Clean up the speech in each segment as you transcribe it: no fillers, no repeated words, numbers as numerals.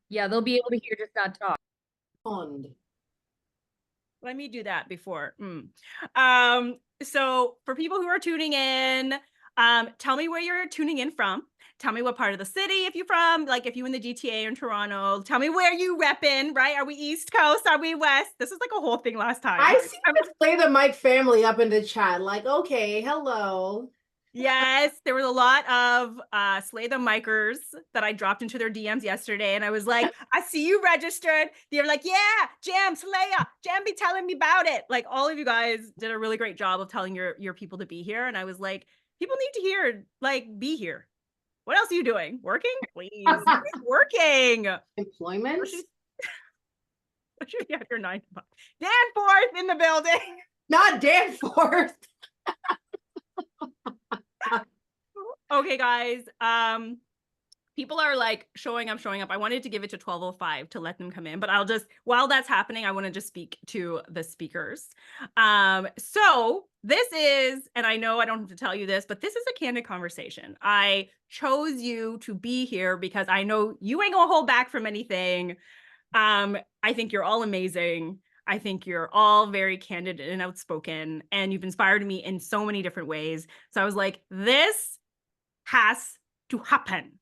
Yeah, they'll be able to hear, just not talk. Pond. Let me do that before. So for people who are tuning in, tell me where you're tuning in from. Tell me what part of the city if you're from, like if you in the GTA or in Toronto. Tell me where you repping, right? Are we East Coast? Are we West? This is like a whole thing last time. I see the Play the Mic family up in the chat. Like, okay, hello. Yes, there was a lot of Slay the Micers that I dropped into their DMs yesterday. And I was like, I see you registered. They were like, yeah, Jam, Slaya, Jam be telling me about it. Like all of you guys did a really great job of telling your people to be here. And I was like, people need to hear, like, be here. What else are you doing? Working? Please. Working. Employment? What should you have your 9 to 5? Danforth in the building. Not Danforth. Okay, guys. People are like showing up. I wanted to give it to 12:05 to let them come in, but I'll just, while that's happening, I want to just speak to the speakers. So this is, and I know I don't have to tell you this, but this is a candid conversation. I chose you to be here because I know you ain't gonna hold back from anything. I think you're all amazing. I think you're all very candid and outspoken, and you've inspired me in so many different ways. So I was like, this has to happen.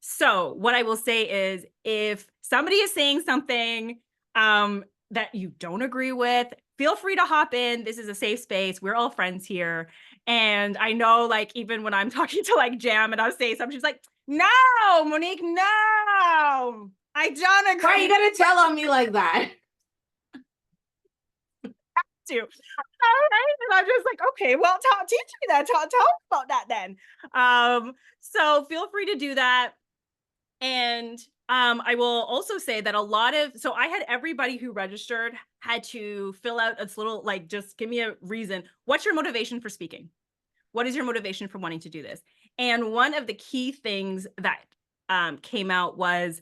So what I will say is, if somebody is saying something that you don't agree with, feel free to hop in. This is a safe space. We're all friends here. And I know, like, even when I'm talking to like Jam and I'll say something, she's like, no, Monique, no, I don't agree. Why are you gonna tell on me like that? To. All right. And I'm just like, okay, well, teach me that. Tell me about that then. So feel free to do that. And I will also say that so I had everybody who registered had to fill out a little, like, just give me a reason. What's your motivation for speaking? What is your motivation for wanting to do this? And one of the key things that came out was,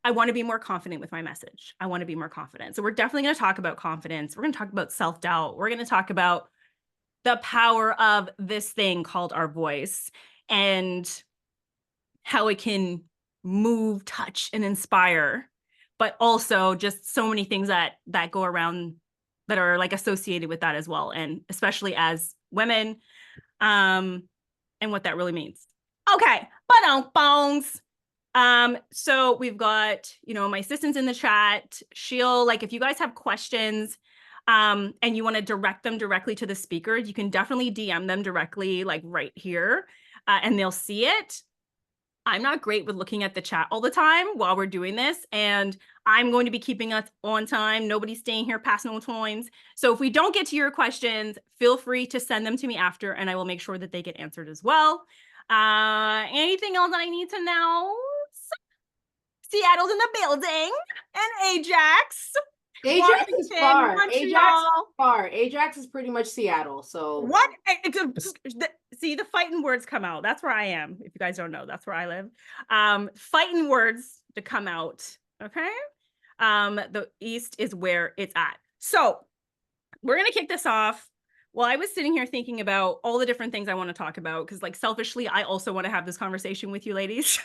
I want to be more confident with my message. I want to be more confident. So we're definitely going to talk about confidence. We're going to talk about self-doubt. We're going to talk about the power of this thing called our voice and how it can move, touch, and inspire, but also just so many things that go around that are like associated with that as well. And especially as women, and what that really means. Okay, bones. So we've got, my assistants in the chat. She'll, like, if you guys have questions, and you want to direct them directly to the speaker, you can definitely DM them directly, like right here, and they'll see it. I'm not great with looking at the chat all the time while we're doing this, and I'm going to be keeping us on time. Nobody's staying here past no times. So if we don't get to your questions, feel free to send them to me after, and I will make sure that they get answered as well. Anything else that I need to know? Seattle's in the building, and Ajax. Ajax is far. Montreal. Ajax is far. Ajax is pretty much Seattle. So what? See, the fighting words come out. That's where I am. If you guys don't know, that's where I live. Fighting words to come out. Okay. The East is where it's at. So we're gonna kick this off. Well, I was sitting here thinking about all the different things I want to talk about, because, like, selfishly, I also want to have this conversation with you ladies.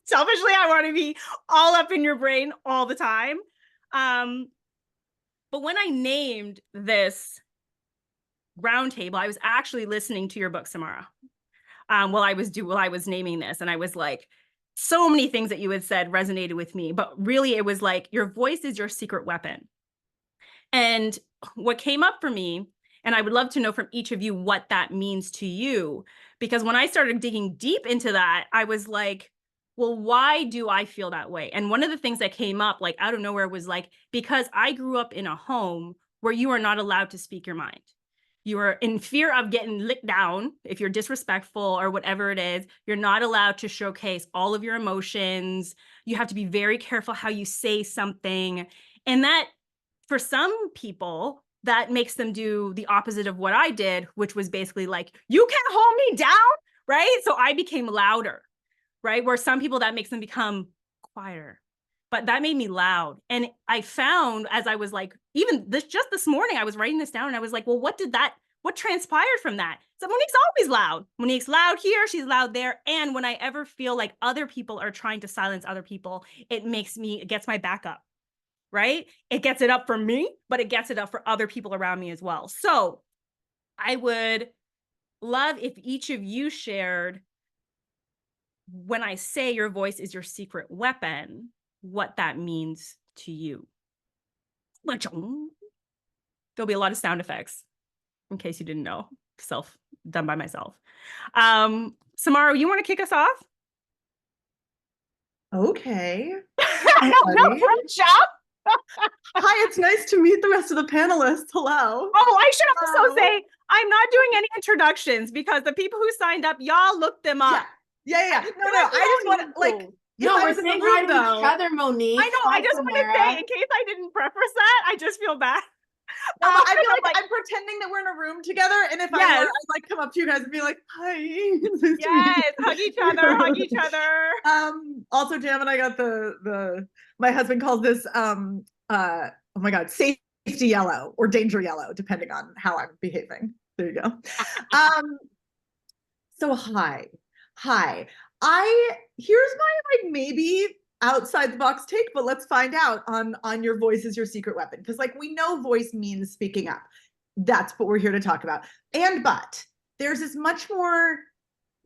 Selfishly, I want to be all up in your brain all the time. But when I named this roundtable, I was actually listening to your book, Samara, while I was naming this, and I was like, so many things that you had said resonated with me, but really it was like, your voice is your secret weapon. And what came up for me, and I would love to know from each of you what that means to you, because when I started digging deep into that, I was like, well, why do I feel that way? And one of the things that came up, like, out of nowhere was like, because I grew up in a home where you are not allowed to speak your mind. You are in fear of getting licked down if you're disrespectful or whatever it is. You're not allowed to showcase all of your emotions. You have to be very careful how you say something. And that, for some people, that makes them do the opposite of what I did, which was basically like, you can't hold me down, right? So I became louder. Right? Where some people, that makes them become quieter, but that made me loud. And I found, as I was like, even this morning, I was writing this down and I was like, well, what did that what transpired from that? So Monique's always loud. Monique's loud here, she's loud there. And when I ever feel like other people are trying to silence other people, it gets my back up, right? It gets it up for me, but it gets it up for other people around me as well. So I would love if each of you shared, when I say your voice is your secret weapon, what that means to you. There'll be a lot of sound effects, in case you didn't know, done by myself. Samara, you want to kick us off? Okay. No pressure. Hi, it's nice to meet the rest of the panelists. Hello. Oh, I should also say, I'm not doing any introductions because the people who signed up, y'all look them up. Yeah. No. I just want to, like, No, if I we're was in the saying room, hi to though, each other, Monique. I know, I just want to say, in case I didn't preface that, I just feel bad. No, but I feel like I'm pretending that we're in a room together, and if I were, I'd like come up to you guys and be like, "Hi." Yes, hug each other. Also, Jam and I got my husband calls this oh my god, safety yellow or danger yellow, depending on how I'm behaving. There you go. So hi. Here's my like maybe outside the box take, but let's find out on your voice is your secret weapon, because like we know voice means speaking up. That's what we're here to talk about. But there's this much more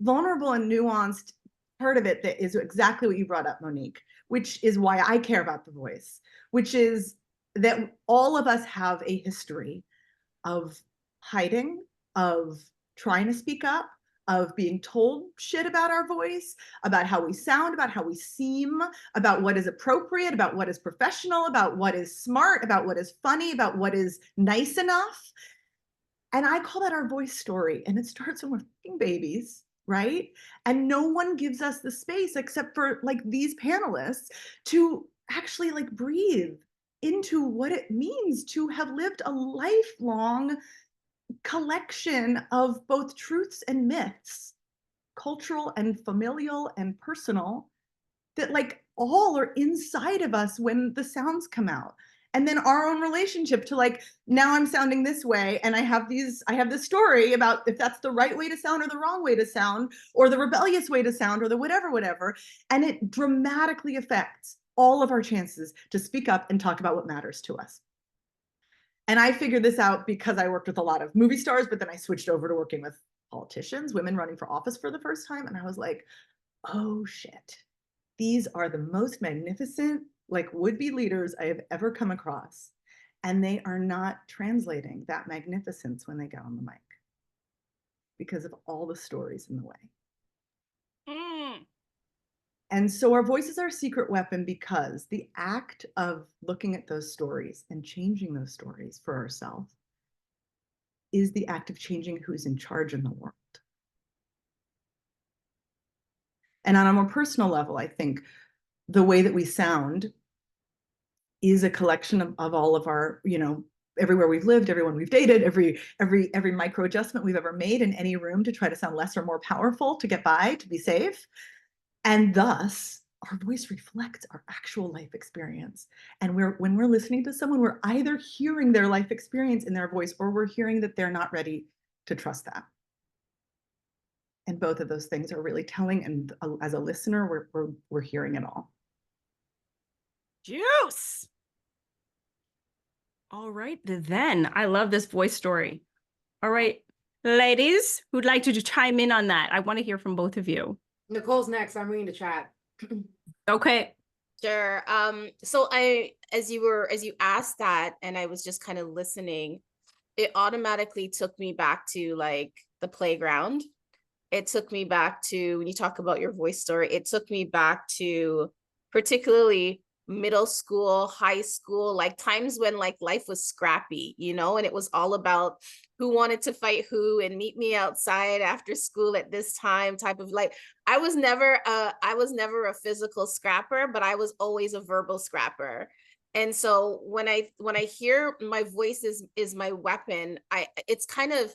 vulnerable and nuanced part of it that is exactly what you brought up, Monique, which is why I care about the voice, which is that all of us have a history of hiding, of trying to speak up, of being told shit about our voice, about how we sound, about how we seem, about what is appropriate, about what is professional, about what is smart, about what is funny, about what is nice enough. And I call that our voice story. And it starts when we're fucking babies, right? And no one gives us the space except for like these panelists to actually like breathe into what it means to have lived a lifelong collection of both truths and myths, cultural and familial and personal, that like all are inside of us when the sounds come out. And then our own relationship to like, now I'm sounding this way, and I have this story about if that's the right way to sound or the wrong way to sound, or the rebellious way to sound, or the whatever. And it dramatically affects all of our chances to speak up and talk about what matters to us. And I figured this out because I worked with a lot of movie stars, but then I switched over to working with politicians, women running for office for the first time. And I was like, oh shit, these are the most magnificent, like would-be leaders I have ever come across. And they are not translating that magnificence when they get on the mic because of all the stories in the way. And so our voice is our secret weapon because the act of looking at those stories and changing those stories for ourselves is the act of changing who's in charge in the world. And on a more personal level, I think the way that we sound is a collection of all of our, everywhere we've lived, everyone we've dated, every micro adjustment we've ever made in any room to try to sound less or more powerful, to get by, to be safe. And thus, our voice reflects our actual life experience. And when we're listening to someone, we're either hearing their life experience in their voice, or we're hearing that they're not ready to trust that. And both of those things are really telling. And as a listener, we're hearing it all. Juice. All right, then. I love this voice story. All right, ladies, who'd like to chime in on that? I want to hear from both of you. Nicole's next. I'm reading the chat. Okay. Sure. So as you asked that, and I was just kind of listening, it automatically took me back to like the playground. It took me back to, when you talk about your voice story, it took me back to particularly middle school, high school, like times when like life was scrappy, and it was all about who wanted to fight who and meet me outside after school at this time type of like, I was never a physical scrapper, but I was always a verbal scrapper. And so when I hear my voice is my weapon, it's kind of,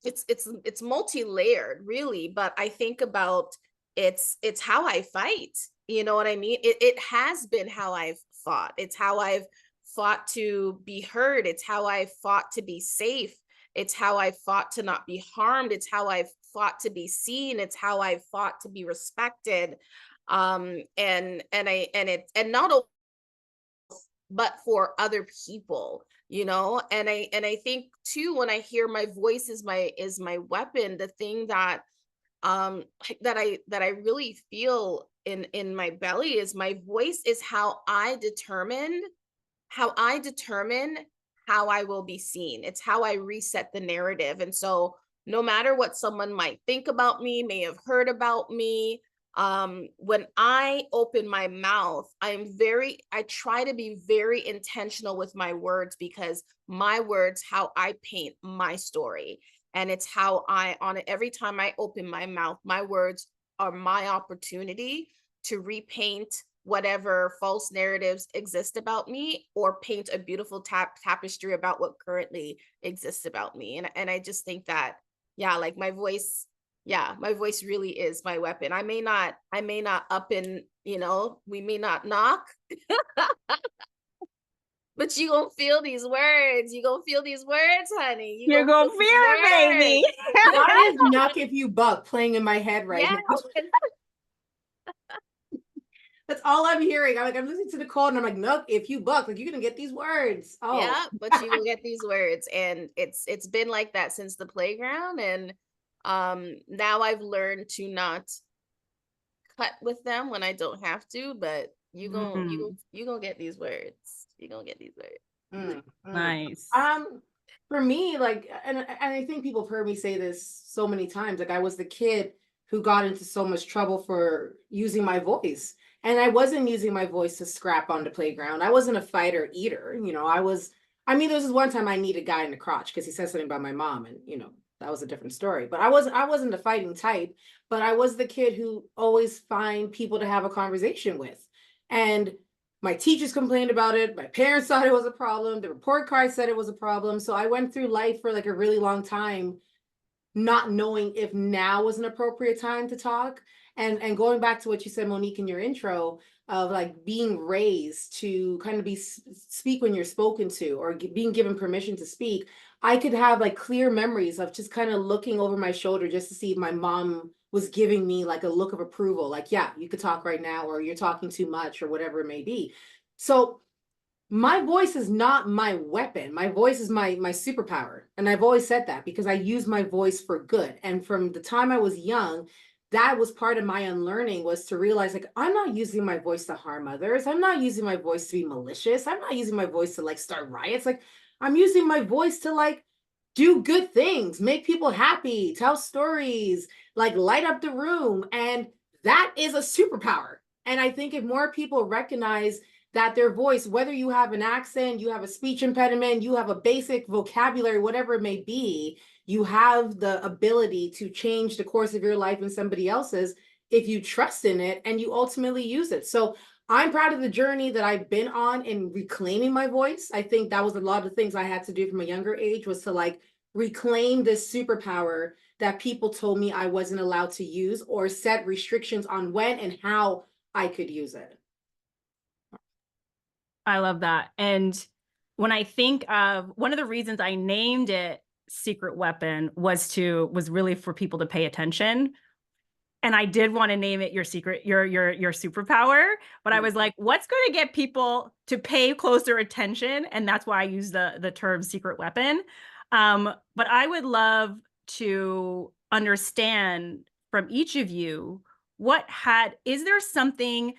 it's multi-layered really, but I think about it's how I fight. You know what I mean? It has been how I've fought. It's how I've fought to be heard. It's how I've fought to be safe. It's how I fought to not be harmed. It's how I fought to be seen. It's how I fought to be respected. And not only, but for other people, you know. And I think too, when I hear my voice is my weapon, the thing that that I really feel in my belly is my voice is how I determine how I will be seen. It's how I reset the narrative. And so no matter what someone might think about me, may have heard about me, when I open my mouth, I try to be very intentional with my words, because my words, how I paint my story. And it's how every time I open my mouth, my words are my opportunity to repaint whatever false narratives exist about me, or paint a beautiful tapestry about what currently exists about me. And I just think that, yeah, like my voice really is my weapon. I may not up and, we may not knock, but you gonna feel these words. You gonna feel these words, honey. You're gonna feel it, baby. Why is "Knock If You Buck" playing in my head right Yeah. now? That's all I'm hearing. I'm listening to Nicole and I'm like, "Knock if you buck." Like, you're gonna get these words. Oh, Yeah, but you will get these words. And it's been like that since the playground. And now I've learned to not cut with them when I don't have to, but you gonna get these words. You're gonna get these words. Nice. For me, like, and I think people have heard me say this so many times. Like, I was the kid who got into so much trouble for using my voice, and I wasn't using my voice to scrap on the playground. I wasn't a fighter either. I mean, there was this one time I needed a guy in the crotch because he said something about my mom, and that was a different story. But I wasn't a fighting type, but I was the kid who always find people to have a conversation with. And my teachers complained about it. My parents thought it was a problem. The report card said it was a problem. So I went through life for like a really long time, not knowing if now was an appropriate time to talk. And going back to what you said, Monique, in your intro, of like being raised to kind of speak when you're spoken to, or being given permission to speak. I could have like clear memories of just kind of looking over my shoulder just to see if my mom was giving me like a look of approval, like, yeah, you could talk right now, or you're talking too much, or whatever it may be. So my voice is not my weapon. My voice is my superpower. And I've always said that because I use my voice for good. And from the time I was young, that was part of my unlearning, was to realize, like, I'm not using my voice to harm others. I'm not using my voice to be malicious. I'm not using my voice to like start riots. Like, I'm using my voice to like do good things, make people happy, tell stories, like light up the room. And that is a superpower. And I think if more people recognize that their voice, whether you have an accent, you have a speech impediment, you have a basic vocabulary, whatever it may be, you have the ability to change the course of your life and somebody else's if you trust in it and you ultimately use it. So I'm proud of the journey that I've been on in reclaiming my voice. I think that was a lot of things I had to do from a younger age, was to like reclaim this superpower that people told me I wasn't allowed to use, or set restrictions on when and how I could use it. I love that. And when I think of, one of the reasons I named it Secret Weapon was really for people to pay attention. And I did want to name it your superpower, but I was like, what's going to get people to pay closer attention? And that's why I use the term secret weapon. But I would love to understand from each of you, is there something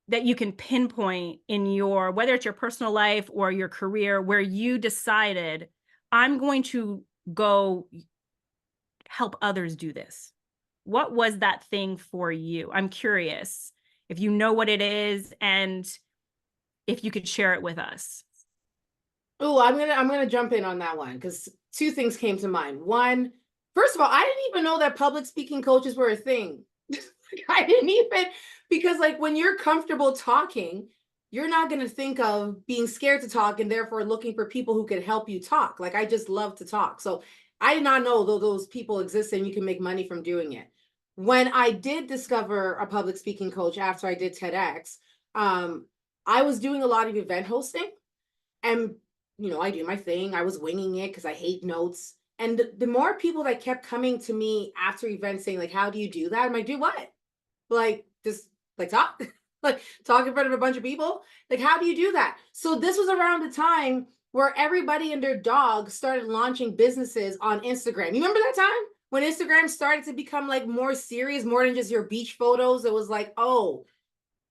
that you can pinpoint in your, whether it's your personal life or your career, where you decided, I'm going to go help others do this? What was that thing for you? I'm curious if you know what it is, and if you could share it with us. Oh, I'm gonna jump in on that one, because two things came to mind. One, first of all, I didn't even know that public speaking coaches were a thing. I didn't even, because like when you're comfortable talking, you're not going to think of being scared to talk and therefore looking for people who can help you talk. Like, I just love to talk. So I did not know those people exist and you can make money from doing it. When I did discover a public speaking coach after I did TEDx, I was doing a lot of event hosting. And I do my thing. I was winging it because I hate notes. And the more people that kept coming to me after events saying, like, how do you do that? I'm like, do what? Like, just like talk, like talk in front of a bunch of people. Like, how do you do that? So this was around the time where everybody and their dog started launching businesses on Instagram. You remember that time when Instagram started to become like more serious, more than just your beach photos? It was like, oh,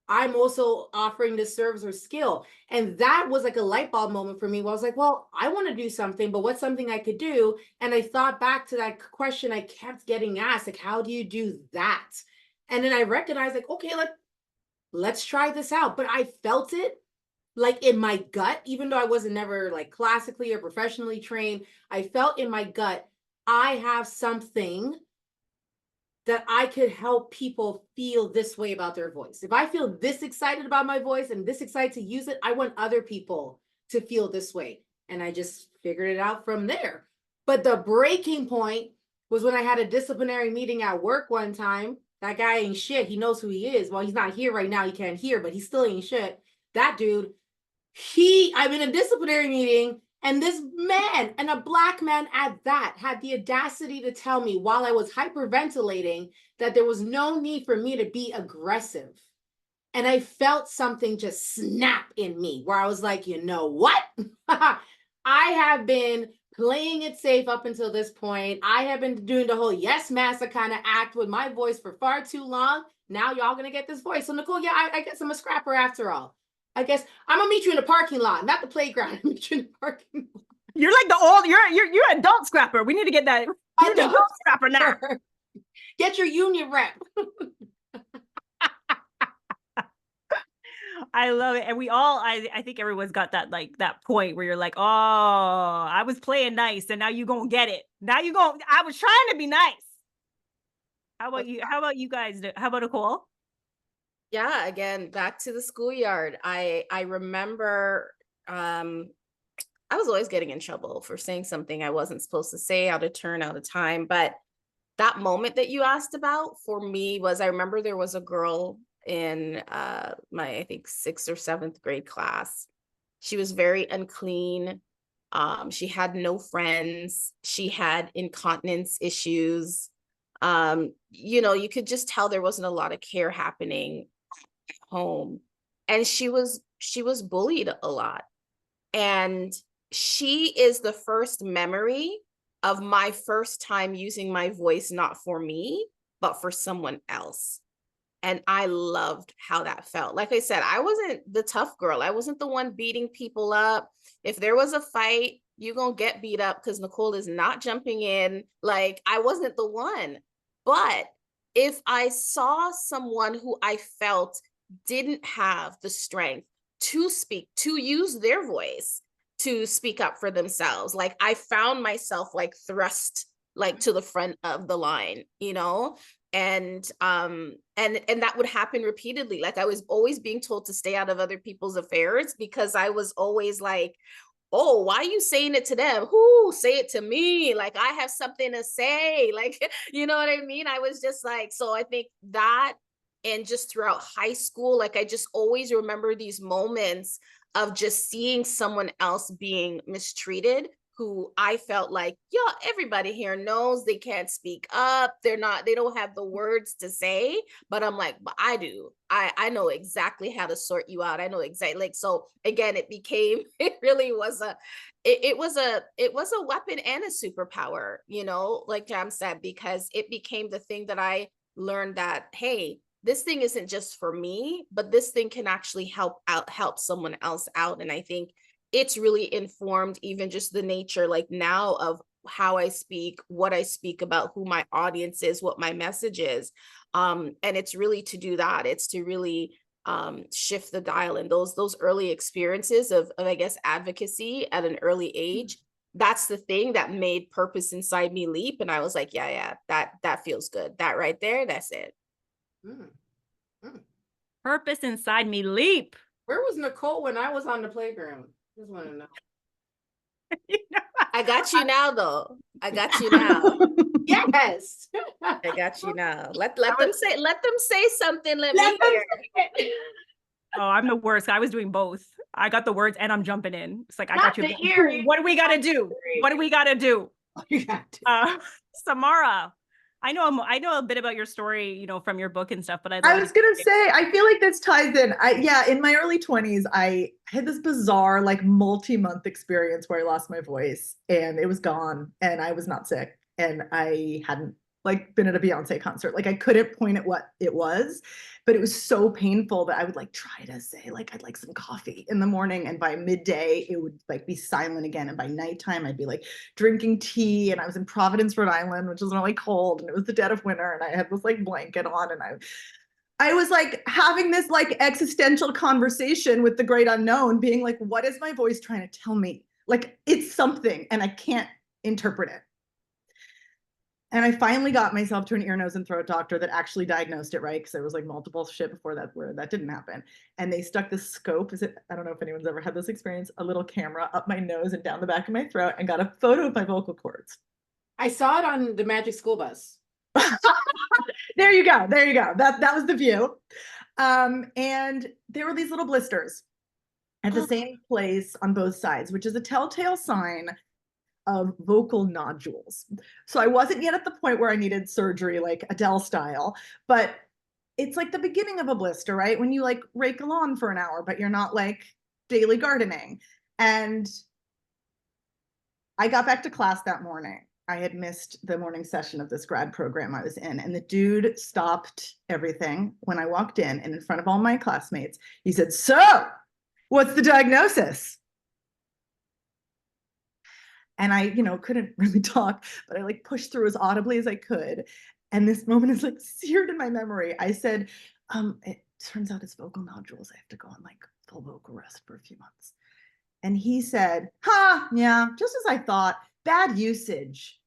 I'm also offering this service or skill. And that was like a light bulb moment for me where I was like, well, I want to do something, but what's something I could do? And I thought back to that question I kept getting asked, like, how do you do that? And then I recognized, like, okay, let's try this out. But I felt it like in my gut, even though I wasn't never like classically or professionally trained, I felt in my gut, I have something that I could help people feel this way about their voice. If I feel this excited about my voice and this excited to use it, I want other people to feel this way. And I just figured it out from there. But the breaking point was when I had a disciplinary meeting at work one time. That guy ain't shit. He knows who he is. Well, he's not here right now. He can't hear, but he still ain't shit. That dude, I'm in a disciplinary meeting, and this man, and a Black man at that, had the audacity to tell me while I was hyperventilating that there was no need for me to be aggressive. And I felt something just snap in me where I was like, you know what? I have been playing it safe up until this point. I have been doing the whole yes massa kind of act with my voice for far too long. Now y'all gonna get this voice. So Nicole, yeah, I guess I'm a scrapper after all. I guess I'm gonna meet you in the parking lot, not the playground. I'll meet you in the parking lot. You're like the old, you're adult scrapper. We need to get that. You're an adult scrapper now. Get your union rep. I love it. And we all, I think everyone's got that, like that point where you're like, oh, I was playing nice and now you gonna get it. I was trying to be nice. How about you? How about you guys? How about Nicole? Yeah, again, back to the schoolyard. I remember I was always getting in trouble for saying something I wasn't supposed to say, out of turn, out of time. But that moment that you asked about for me was, I remember there was a girl in my, I think, 6th or 7th grade class. She was very unclean. She had no friends. She had incontinence issues. You could just tell there wasn't a lot of care happening at home. And she was bullied a lot. And she is the first memory of my first time using my voice, not for me, but for someone else. And I loved how that felt. Like I said, I wasn't the tough girl. I wasn't the one beating people up. If there was a fight, you're going to get beat up because Nicole is not jumping in. Like, I wasn't the one. But if I saw someone who I felt didn't have the strength to speak, to use their voice, to speak up for themselves, like, I found myself like thrust like to the front of the line, and that would happen repeatedly. Like, I was always being told to stay out of other people's affairs because I was always like, oh, why are you saying it to them? Who say it to me? Like, I have something to say. Like, you know what I mean? I was just like, so I think that, and just throughout high school, like, I just always remember these moments of just seeing someone else being mistreated, who I felt like, yeah, everybody here knows they can't speak up. They don't have the words to say, but I'm like, but I do. I know exactly how to sort you out. I know exactly, like, so again, it really was it was a weapon and a superpower, like Jam said, because it became the thing that I learned that, hey, this thing isn't just for me, but this thing can actually help someone else out. And I think it's really informed even just the nature, like now, of how I speak, what I speak about, who my audience is, what my message is. And it's really to do that. It's to really shift the dial. And those early experiences of, I guess, advocacy at an early age, that's the thing that made purpose inside me leap. And I was like, yeah, that feels good. That right there, that's it. Purpose inside me leap. Where was Nicole when I was on the playground? Just want to know. I got you now, though. I got you now. Yes. I got you now. Let them say something. Let me hear. Oh, I'm the worst. I was doing both. I got the words and I'm jumping in. It's like, I Not got you. the hearing. What do we got to do? What do we got to do? You got to. Samara, I know a bit about your story, you know, from your book and stuff, but I was gonna say, I feel like this ties in. In my early 20s, I had this bizarre, like multi-month experience where I lost my voice and it was gone and I was not sick and I hadn't like been at a Beyonce concert. Like I couldn't point at what it was, but it was so painful that I would like try to say like I'd like some coffee in the morning, and by midday it would like be silent again, and by nighttime I'd be like drinking tea, and I was in Providence, Rhode Island, which was really cold, and it was the dead of winter, and I had this like blanket on, and I was like having this like existential conversation with the great unknown, being like, what is my voice trying to tell me? Like it's something and I can't interpret it. And I finally got myself to an ear, nose, and throat doctor that actually diagnosed it right, because there was like multiple shit before that where that didn't happen. And they stuck this scope, I don't know if anyone's ever had this experience, a little camera up my nose and down the back of my throat, and got a photo of my vocal cords. I saw it on the Magic School Bus. There you go. That was the view. And there were these little blisters at the same place on both sides, which is a telltale sign of vocal nodules. So I wasn't yet at the point where I needed surgery like Adele style, but it's like the beginning of a blister, right? When you like rake a lawn for an hour, but you're not like daily gardening. And I got back to class that morning. I had missed the morning session of this grad program I was in, and the dude stopped everything when I walked in, and in front of all my classmates, he said, "So, what's the diagnosis?" And I, couldn't really talk, but I like pushed through as audibly as I could. And this moment is like seared in my memory. I said, it turns out it's vocal nodules. I have to go on like full vocal rest for a few months. And he said, yeah, just as I thought, bad usage.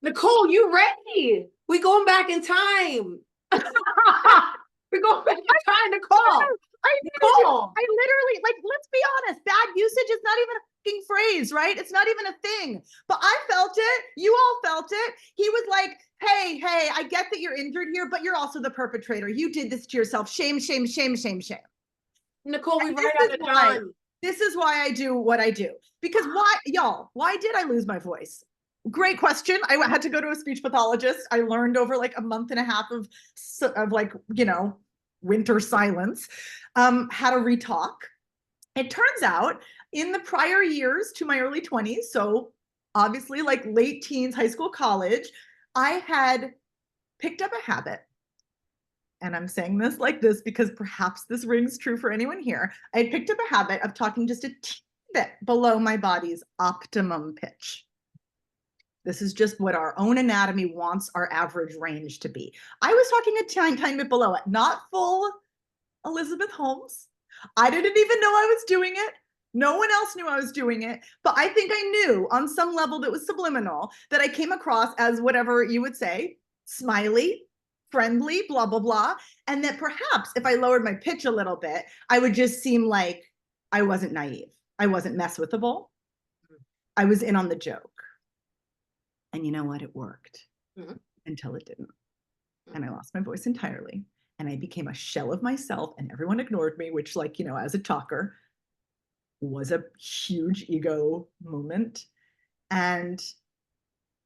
Nicole, you ready? We going back in time. We're going back in time, Nicole. I literally, like, let's be honest, bad usage is not even a fucking phrase, right? It's not even a thing. But I felt it. You all felt it. He was like, hey, I get that you're injured here, but you're also the perpetrator. You did this to yourself. Shame, shame, shame, shame, shame. Nicole, we right out of time. This is why I do what I do. Because why did I lose my voice? Great question. I had to go to a speech pathologist. I learned over like a month and a half of like, winter silence, how to retalk. It turns out in the prior years to my early 20s, so obviously like late teens, high school, college, I had picked up a habit. And I'm saying this like this because perhaps this rings true for anyone here. I had picked up a habit of talking just a teeny bit below my body's optimum pitch. This is just what our own anatomy wants our average range to be. I was talking a tiny bit below it, not full Elizabeth Holmes. I didn't even know I was doing it. No one else knew I was doing it, but I think I knew on some level that was subliminal that I came across as whatever you would say, smiley, friendly, blah, blah, blah. And that perhaps if I lowered my pitch a little bit, I would just seem like I wasn't naive. I wasn't mess withable. I was in on the joke. And you know what? It worked until it didn't. And I lost my voice entirely. And I became a shell of myself, and everyone ignored me, which, like, as a talker was a huge ego moment. And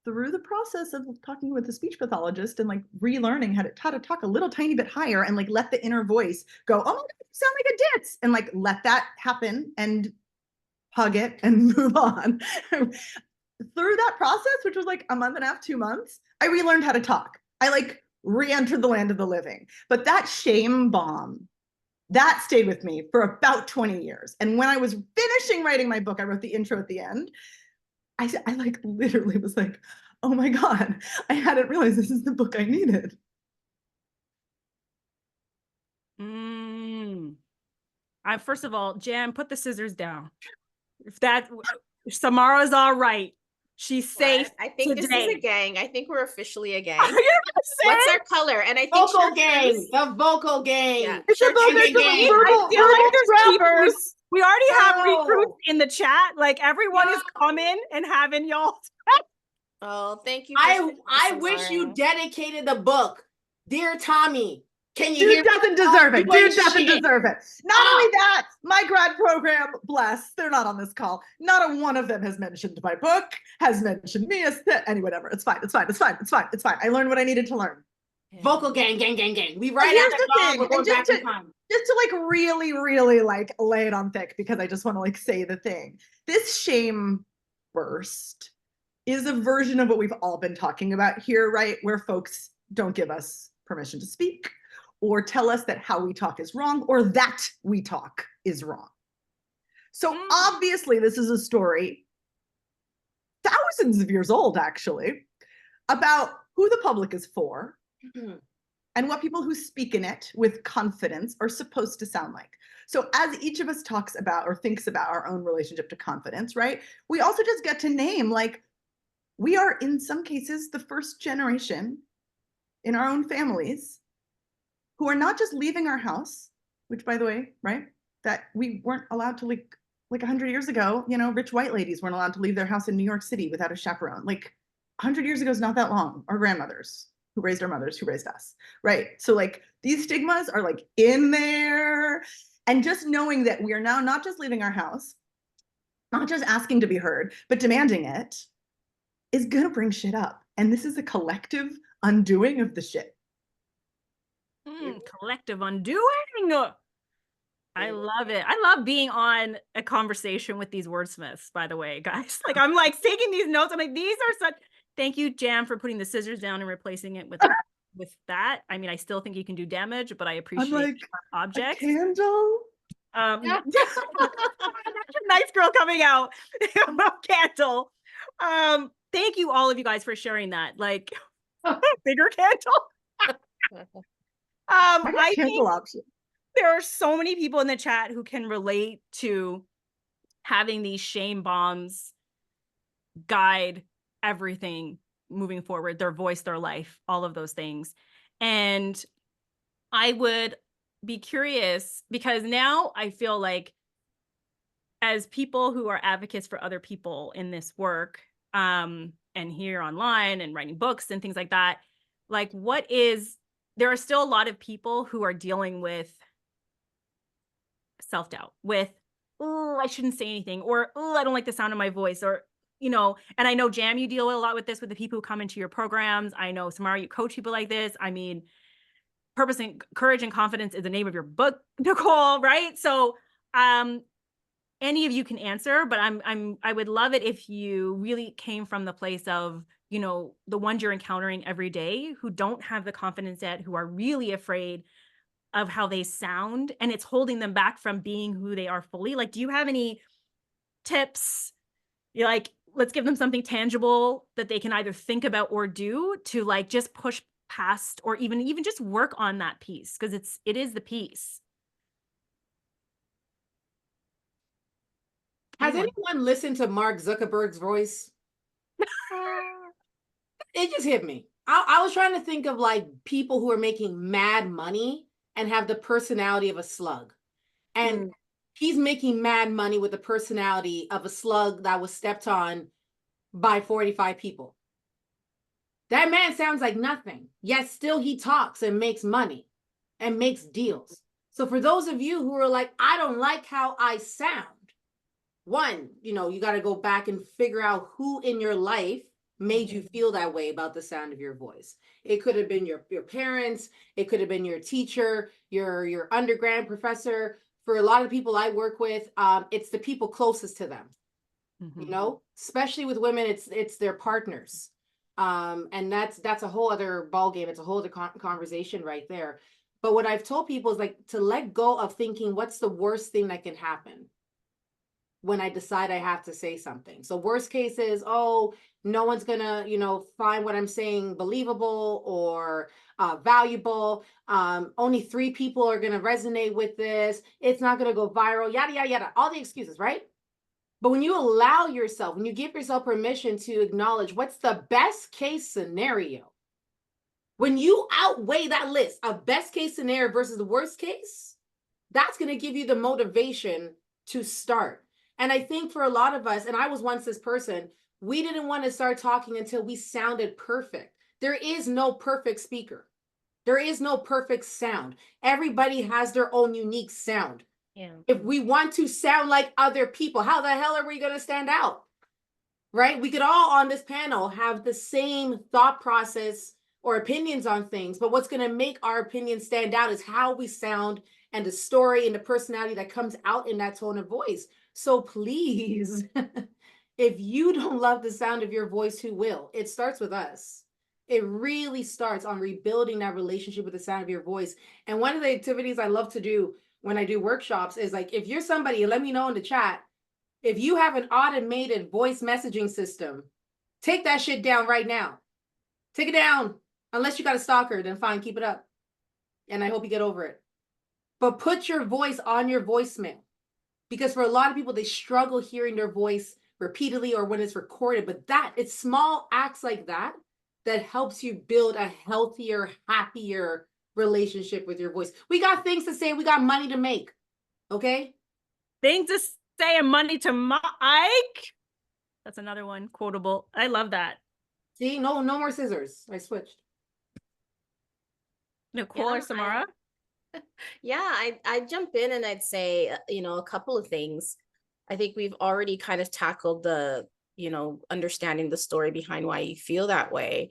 through the process of talking with a speech pathologist and like relearning how to talk a little tiny bit higher and like let the inner voice go, oh my God, you sound like a ditz, and like let that happen and hug it and move on. Through that process, which was like a month and a half, 2 months, I relearned how to talk. I like re-entered the land of the living. But that shame bomb, that stayed with me for about 20 years. And when I was finishing writing my book, I wrote the intro at the end. I like literally was like, oh my God, I hadn't realized this is the book I needed. First of all, Jan, put the scissors down. If Samara's all right. She's safe. I think today. This is a gang. I think we're officially a gang. What's our color? And I think vocal gang. The vocal gang. Yeah. It's a vocal gang. I feel like there's rappers. We already have recruits in the chat. Like everyone is coming and having y'all. Oh, thank you. I wish you dedicated the book, Dear Tommy. Can you hear Dude doesn't deserve it. You're Dude doesn't shit. deserve it. Not only that, my grad program, bless, they're not on this call. Not a one of them has mentioned my book, has mentioned me as any whatever. It's fine. It's fine. It's fine. It's fine. It's fine. I learned what I needed to learn. Vocal gang, gang, gang, gang. We But right here's out the the dog. thing, We're going and just back in time. Just to like really, really like lay it on thick, because I just want to like say the thing. This shame burst is a version of what we've all been talking about here, right? Where folks don't give us permission to speak, or tell us that how we talk is wrong, or that we talk is wrong. So obviously this is a story thousands of years old, actually, about who the public is for and what people who speak in it with confidence are supposed to sound like. So as each of us talks about or thinks about our own relationship to confidence, right? We also just get to name, like, we are in some cases the first generation in our own families who are not just leaving our house, which, by the way, right, that we weren't allowed to, like 100 years ago, you know, rich white ladies weren't allowed to leave their house in New York City without a chaperone. Like 100 years ago is not that long. Our grandmothers who raised our mothers, who raised us, right? So like these stigmas are like in there. And just knowing that we are now not just leaving our house, not just asking to be heard, but demanding it, is gonna bring shit up. And this is a collective undoing of the shit. Collective undoing. I love it. I love being on a conversation with these wordsmiths, by the way, guys. Like, I'm like taking these notes. I'm like, these are such, thank you, Jam, for putting the scissors down and replacing it with that. I mean, I still think you can do damage, but I appreciate like, objects. A candle? That's a nice girl coming out. Candle. Thank you, all of you guys, for sharing that. Like, bigger candle. I think option. there are so many people in the chat who can relate to having these shame bombs guide everything moving forward, their voice, their life, all of those things. And I would be curious, because now I feel like, as people who are advocates for other people in this work, and here online and writing books and things like that, like, there are still a lot of people who are dealing with self-doubt, with, oh, I shouldn't say anything, or, oh, I don't like the sound of my voice, or, you know, and I know, Jam, you deal a lot with this with the people who come into your programs. I know, Samara, you coach people like this. I mean, Purpose and Courage and Confidence is the name of your book, Nicole, right? So, any of you can answer, but I would love it if you really came from the place of, you know, the ones you're encountering every day who don't have the confidence yet, who are really afraid of how they sound, and it's holding them back from being who they are fully. Like, do you have any tips? You're like, let's give them something tangible that they can either think about or do to, like, just push past, or even just work on that piece, because it is the piece. Has anyone listened to Mark Zuckerberg's voice? It just hit me. I was trying to think of like people who are making mad money and have the personality of a slug. And he's making mad money with the personality of a slug that was stepped on by 45 people. That man sounds like nothing, yet still he talks and makes money and makes deals. So for those of you who are like, I don't like how I sound, one, you know, you got to go back and figure out who in your life made you feel that way about the sound of your voice. It could have been your parents. It could have been your teacher, your undergrad professor. For a lot of people I work with, it's the people closest to them. You know, especially with women, it's their partners. And that's a whole other ball game. It's a whole other conversation right there. But what I've told people is like to let go of thinking, what's the worst thing that can happen when I decide I have to say something? So worst case is, oh, no one's gonna, you know, find what I'm saying believable or valuable. Only 3 people are gonna resonate with this. It's not gonna go viral, yada, yada, yada, all the excuses, right? But when you allow yourself, when you give yourself permission to acknowledge what's the best case scenario, when you outweigh that list of best case scenario versus the worst case, that's going to give you the motivation to start. And I think for a lot of us, and I was once this person, we didn't want to start talking until we sounded perfect. There is no perfect speaker. There is no perfect sound. Everybody has their own unique sound. Yeah. If we want to sound like other people, how the hell are we going to stand out? Right? We could all on this panel have the same thought process or opinions on things, but what's going to make our opinions stand out is how we sound and the story and the personality that comes out in that tone of voice. So please, if you don't love the sound of your voice, who will? It starts with us. It really starts on rebuilding that relationship with the sound of your voice. And one of the activities I love to do when I do workshops is like, if you're somebody, let me know in the chat, if you have an automated voice messaging system, take that shit down right now. Take it down. Unless you got a stalker, then fine, keep it up. And I hope you get over it. But put your voice on your voicemail. Because for a lot of people, they struggle hearing their voice repeatedly or when it's recorded. But it's small acts like that that helps you build a healthier, happier relationship with your voice. We got things to say. We got money to make. Okay? Things to say and money to Mike. That's another one, quotable. I love that. See, no more scissors. I switched. Nicole or Samara? Yeah, I'd jump in and I'd say, a couple of things. I think we've already kind of tackled the, understanding the story behind why you feel that way.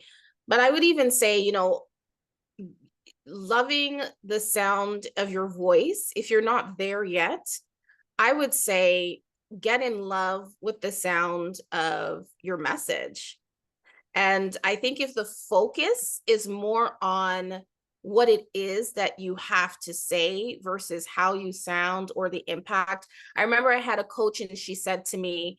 But I would even say, loving the sound of your voice, if you're not there yet, I would say get in love with the sound of your message. And I think if the focus is more on what it is that you have to say versus how you sound or the impact. I remember I had a coach and she said to me,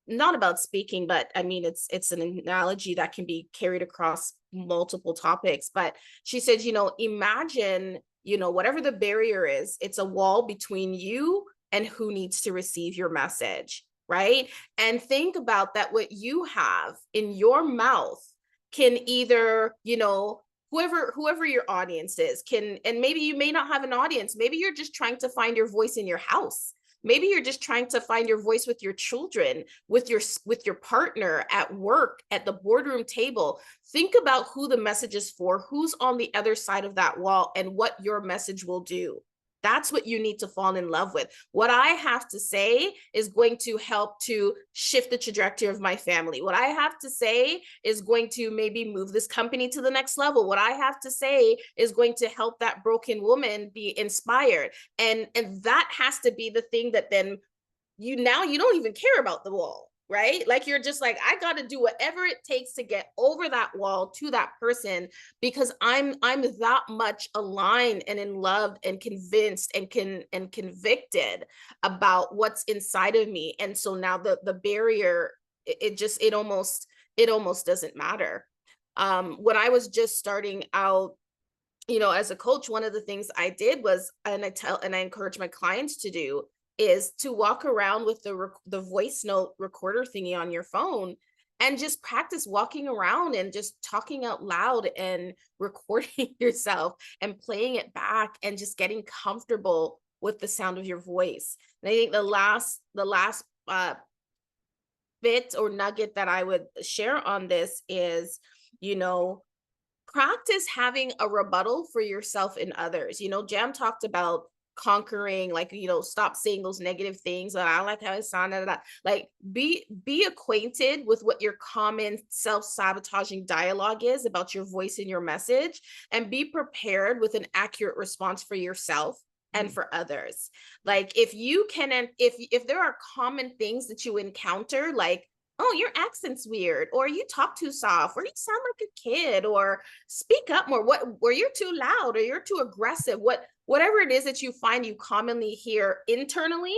not about speaking, but I mean, it's an analogy that can be carried across multiple topics. But she said, imagine, whatever the barrier is, it's a wall between you and who needs to receive your message, right? And think about that what you have in your mouth can either, whoever your audience is can, and maybe you may not have an audience. Maybe you're just trying to find your voice in your house. Maybe you're just trying to find your voice with your children, with your partner, at work, at the boardroom table. Think about who the message is for, who's on the other side of that wall, and what your message will do. That's what you need to fall in love with. What I have to say is going to help to shift the trajectory of my family. What I have to say is going to maybe move this company to the next level. What I have to say is going to help that broken woman be inspired. And that has to be the thing that then you don't even care about the wall, right? Like you're just like, I got to do whatever it takes to get over that wall to that person because I'm that much aligned and in love and convinced and convicted about what's inside of me. And so now the barrier, it almost doesn't matter. When I was just starting out, as a coach, one of the things I did was, and I encourage my clients to do, is to walk around with the voice note recorder thingy on your phone and just practice walking around and just talking out loud and recording yourself and playing it back and just getting comfortable with the sound of your voice. And I think the last bit or nugget that I would share on this is, practice having a rebuttal for yourself and others. Jam talked about conquering, like, stop saying those negative things that I don't like how it sounded. Like be acquainted with what your common self-sabotaging dialogue is about your voice and your message, and be prepared with an accurate response for yourself and for others. Like if there are common things that you encounter, like, oh, your accent's weird, or you talk too soft, or you sound like a kid, or speak up more, or you're too loud, or you're too aggressive, whatever it is that you find you commonly hear internally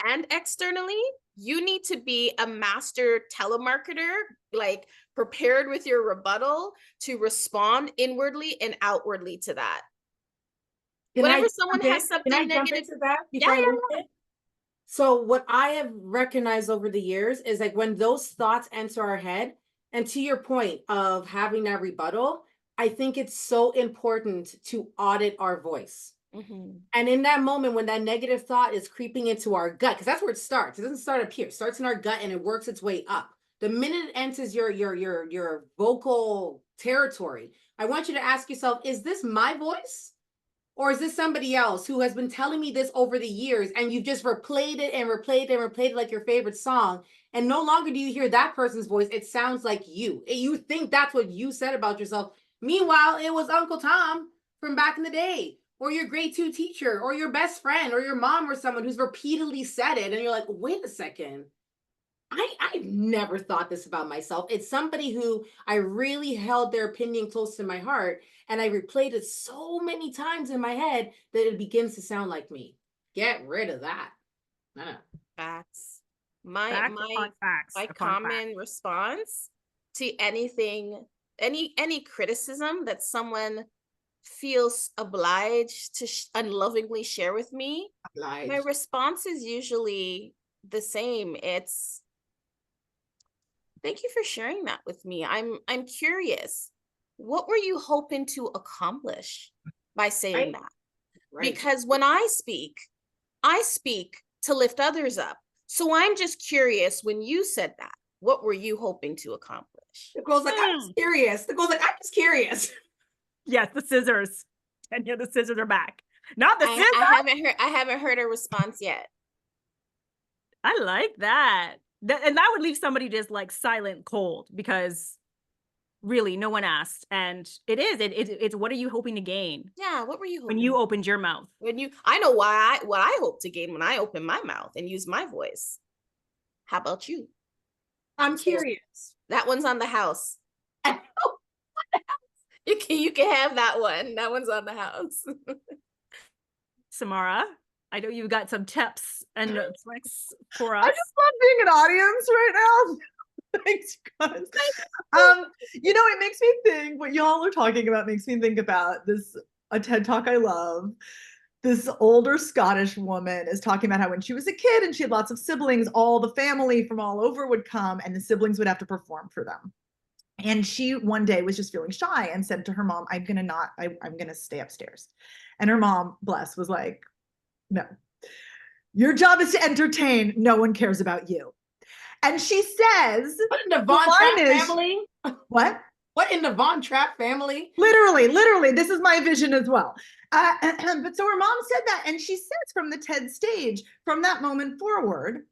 and externally, you need to be a master telemarketer, like prepared with your rebuttal to respond inwardly and outwardly to that. Whenever someone has something negative, to that before I leave it? So what I have recognized over the years is like when those thoughts enter our head, and to your point of having that rebuttal, I think it's so important to audit our voice. Mm-hmm. And in that moment, when that negative thought is creeping into our gut, because that's where it starts. It doesn't start up here. It starts in our gut and it works its way up. The minute it enters your vocal territory, I want you to ask yourself, is this my voice? Or is this somebody else who has been telling me this over the years and you've just replayed it and replayed it and replayed it like your favorite song? And no longer do you hear that person's voice. It sounds like you. You think that's what you said about yourself. Meanwhile, it was Uncle Tom from back in the day, or your grade 2 teacher, or your best friend, or your mom, or someone who's repeatedly said it. And you're like, wait a second. I've never thought this about myself. It's somebody who I really held their opinion close to my heart, and I replayed it so many times in my head that it begins to sound like me. Get rid of that. Facts. My Facts upon facts my upon common facts. response to anything, any criticism that someone feels obliged to unlovingly share with me, my response is usually the same. It's, thank you for sharing that with me. I'm curious. What were you hoping to accomplish by saying that? Right. Because when I speak to lift others up. So I'm just curious, when you said that, what were you hoping to accomplish? The girl's like, I'm just curious. The girl's like, I'm just curious. Yes, the scissors. And yeah, the scissors are back. Not the scissors. I haven't heard a response yet. I like that. And that would leave somebody just like silent, cold, because really no one asked. And it's what are you hoping to gain? Yeah, what were you hoping? When you opened your mouth. I know what I hope to gain when I open my mouth and use my voice. How about you? I'm curious. That one's on the house. You can have that one. That one's on the house. Samara, I know you've got some tips and tricks for us. I just love being an audience right now. Thanks, guys. It makes me think, what y'all are talking about makes me think about a TED Talk I love. This older Scottish woman is talking about how when she was a kid and she had lots of siblings, all the family from all over would come and the siblings would have to perform for them. And she one day was just feeling shy and said to her mom, I'm gonna stay upstairs. And her mom, bless, was like, no, your job is to entertain. No one cares about you. And she says, what in the Von Trapp family? What? What in the Von Trapp family? Literally, this is my vision as well. But so her mom said that, and she says from the TED stage, from that moment forward,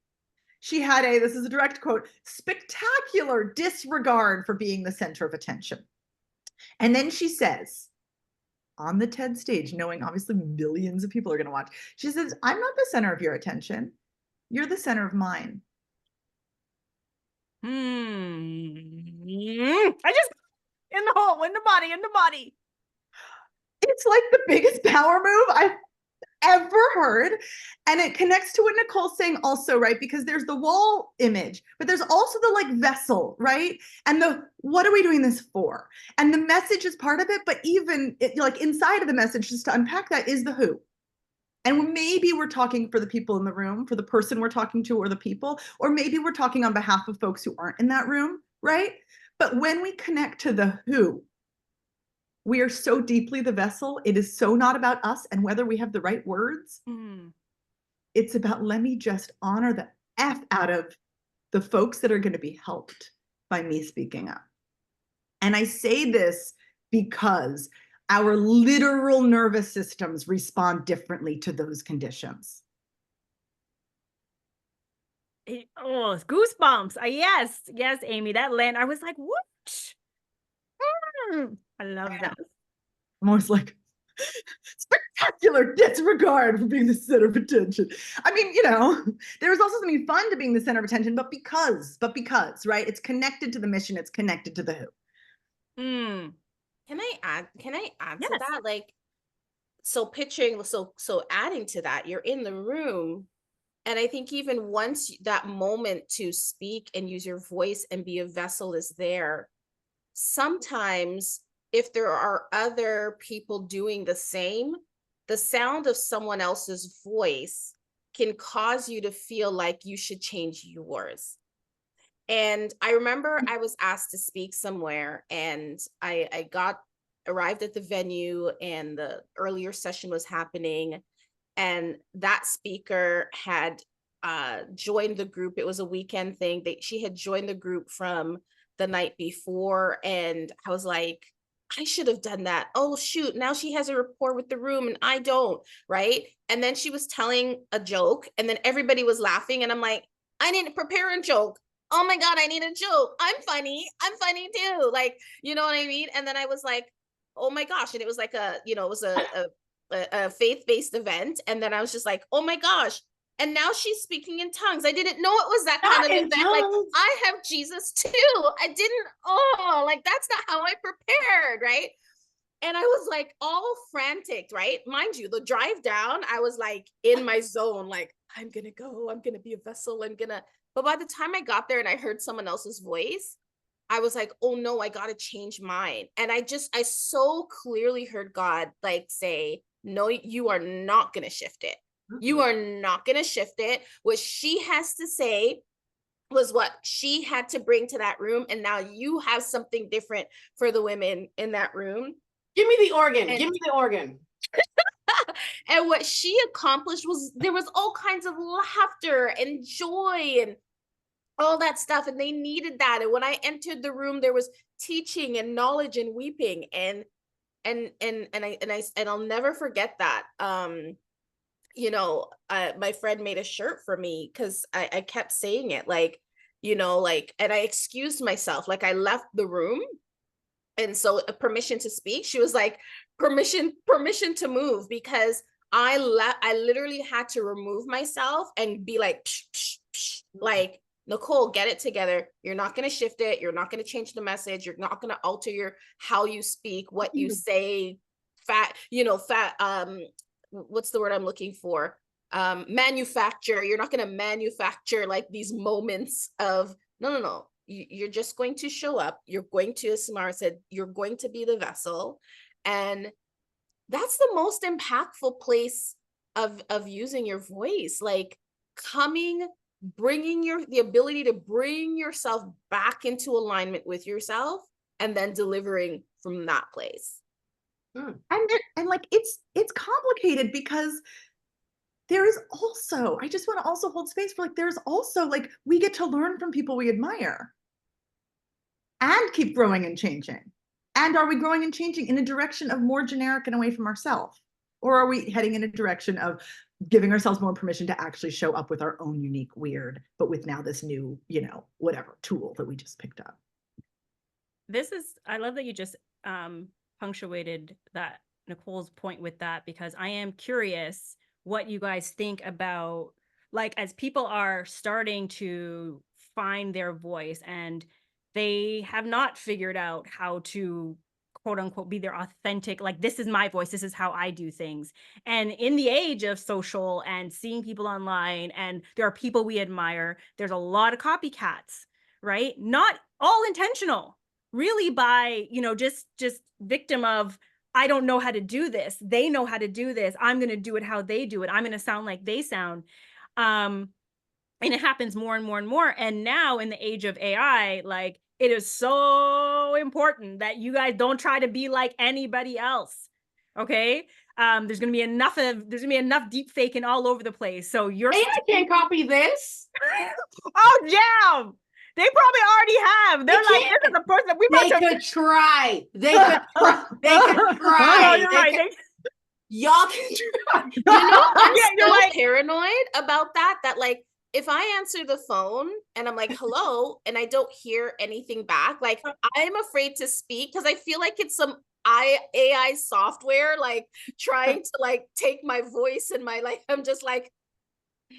she had this is a direct quote, spectacular disregard for being the center of attention. And then she says, on the TED stage, knowing obviously millions of people are going to watch, she says, I'm not the center of your attention. You're the center of mine. I just, in the body. It's like the biggest power move I've ever heard. And it connects to what Nicole's saying also, right? Because there's the wall image, but there's also the like vessel, right? And what are we doing this for? And the message is part of it, but even like inside of the message, just to unpack that, is the who. And maybe we're talking for the people in the room, for the person we're talking to or the people, or maybe we're talking on behalf of folks who aren't in that room, right? But when we connect to the who, we are so deeply the vessel. It is so not about us and whether we have the right words. It's about, let me just honor the F out of the folks that are going to be helped by me speaking up. And I say this because our literal nervous systems respond differently to those conditions. Oh, goosebumps. Yes, Amy, that land. I was like, what? I love that. I'm always like, spectacular disregard for being the center of attention. I mean, there was also something fun to being the center of attention, but because, right? It's connected to the mission. It's connected to the who. Can I add Yes. to that? Like, so adding to that, you're in the room. And I think even once that moment to speak and use your voice and be a vessel is there, sometimes if there are other people doing the same, the sound of someone else's voice can cause you to feel like you should change yours. And I remember I was asked to speak somewhere, and I arrived at the venue and the earlier session was happening, and that speaker had joined the group. It was a weekend thing. She had joined the group from the night before, and I was like, I should have done that. Oh, shoot. Now she has a rapport with the room and I don't. Right. And then she was telling a joke and then everybody was laughing. And I'm like, I didn't prepare a joke. Oh my God, I need a joke. I'm funny. I'm funny too. Like, you know what I mean? And then I was like, oh my gosh. And it was like it was a faith-based event. And then I was just like, oh my gosh. And now she's speaking in tongues. I didn't know it was that kind of event. Like, I have Jesus too. I didn't, like, that's not how I prepared, right? And I was like all frantic, right? Mind you, the drive down, I was like in my zone, like, I'm gonna go, I'm gonna be a vessel, but by the time I got there and I heard someone else's voice, I was like, oh no, I gotta change mine. And I so clearly heard God like say, no, you are not gonna shift it. You are not going to shift it. What she has to say was what she had to bring to that room. And now you have something different for the women in that room. Give me the organ. Give me the organ. And what she accomplished was there was all kinds of laughter and joy and all that stuff. And they needed that. And when I entered the room, there was teaching and knowledge and weeping. And I'll never forget that. My friend made a shirt for me because I kept saying it like, and I excused myself, like I left the room. And so permission to speak, she was like, permission to move, because I literally had to remove myself and be like, psh, psh, psh, like, Nicole, get it together. You're not going to shift it. You're not going to change the message. You're not going to alter how you speak, what you say, what's the word I'm looking for? Manufacture. You're not going to manufacture like these moments of no. You're just going to show up. You're going to, as Samara said, you're going to be the vessel. And that's the most impactful place of using your voice, like bringing the ability to bring yourself back into alignment with yourself and then delivering from that place. And like it's complicated because there is also, I just want to also hold space for like, there's also like, we get to learn from people we admire and keep growing and changing. And are we growing and changing in a direction of more generic and away from ourselves? Or are we heading in a direction of giving ourselves more permission to actually show up with our own unique weird, but with now this new, whatever tool that we just picked up? I love that you just punctuated that Nicole's point with that, because I am curious what you guys think about, like, as people are starting to find their voice and they have not figured out how to quote unquote be their authentic, like, this is my voice, this is how I do things. And in the age of social and seeing people online, and there are people we admire, there's a lot of copycats, right? Not all intentional, really, by, just victim of, I don't know how to do this. They know how to do this. I'm going to do it how they do it. I'm going to sound like they sound. And it happens more and more and more. And now in the age of AI, like, it is so important that you guys don't try to be like anybody else. Okay. There's going to be enough deep faking all over the place. So AI can't copy this. Oh, damn. They probably already have. They're like, this is the person that we They could try. They could try. You're right. Y'all can try. I'm so paranoid about that like, if I answer the phone and I'm like, hello, and I don't hear anything back, like, I'm afraid to speak because I feel like it's some AI software, like, trying to, like, take my voice and my, like, I'm just like,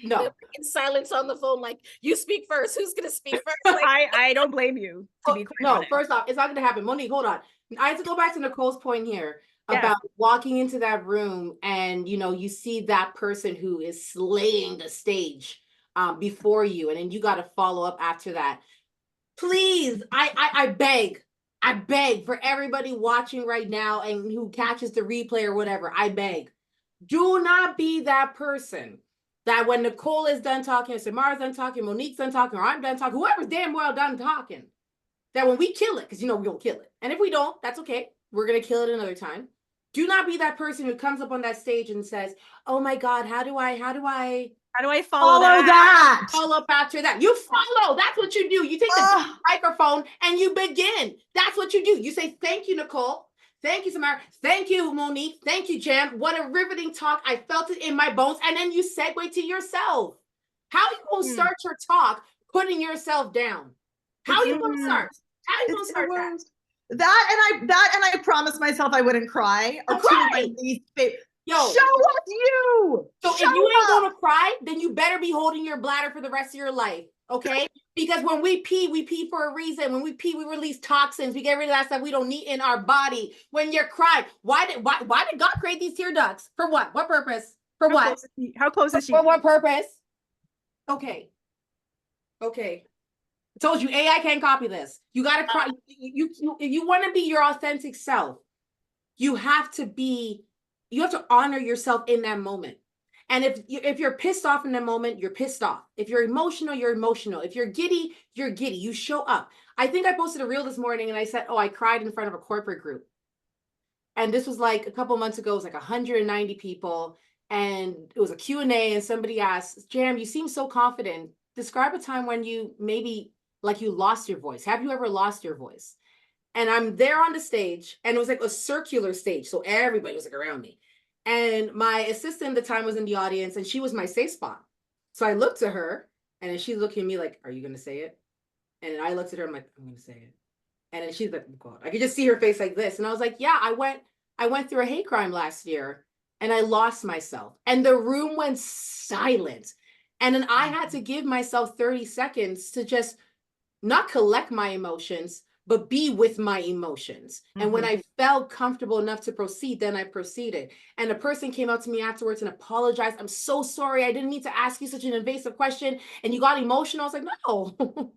no, in silence on the phone, like, you speak first. Who's gonna speak first? Like, I don't blame you. To be no, first off, it's not gonna happen. Monique, hold on. I have to go back to Nicole's point here about walking into that room and you see that person who is slaying the stage before you, and then you got to follow up after that. Please, I beg for everybody watching right now and who catches the replay or whatever, I beg, do not be that person that when Nicole is done talking, or Samara's done talking, Monique's done talking, or I'm done talking, whoever's damn well done talking, that when we kill it, because we're gonna kill it. And if we don't, that's okay. We're gonna kill it another time. Do not be that person who comes up on that stage and says, oh my God, how do I follow that? Follow up after that. You follow. That's what you do. You take the microphone and you begin. That's what you do. You say, thank you, Nicole. Thank you, Samara. Thank you, Monique. Thank you, Jam. What a riveting talk. I felt it in my bones. And then you segue to yourself. How you gonna start your talk putting yourself down? How you gonna start? How you gonna It's the start that? worst. That and I promised myself I wouldn't cry. Are two of my least favorite. Yo, show us you. So if you ain't gonna cry, then you better be holding your bladder for the rest of your life, okay? Because when we pee for a reason. When we pee, we release toxins. We get rid of that stuff we don't need in our body. When you're crying, why did God create these tear ducts? For what? What purpose? For what? How close is she? For what purpose? Okay. Okay. I told you AI can't copy this. You gotta cry. You if you want to be your authentic self, you have to honor yourself in that moment. And if you're pissed off in that moment, you're pissed off. If you're emotional, you're emotional. If you're giddy, you're giddy. You show up. I think I posted a reel this morning and I said, oh, I cried in front of a corporate group. And this was like a couple months ago. It was like 190 people. And it was a Q&A and somebody asked, Jam, you seem so confident. Describe a time when you maybe like you lost your voice. Have you ever lost your voice? And I'm there on the stage and it was like a circular stage. So everybody was like around me. And my assistant at the time was in the audience and she was my safe spot. So I looked at her and then she's looking at me like, are you going to say it? And then I looked at her, I'm like, I'm going to say it. And then she's like, oh God. I could just see her face like this. And I was like, yeah, I went through a hate crime last year and I lost myself. And the room went silent. And then I had to give myself 30 seconds to just not collect my emotions, but be with my emotions. And when I felt comfortable enough to proceed, then I proceeded. And a person came up to me afterwards and apologized. I'm so sorry. I didn't mean to ask you such an invasive question. And you got emotional. I was like, no,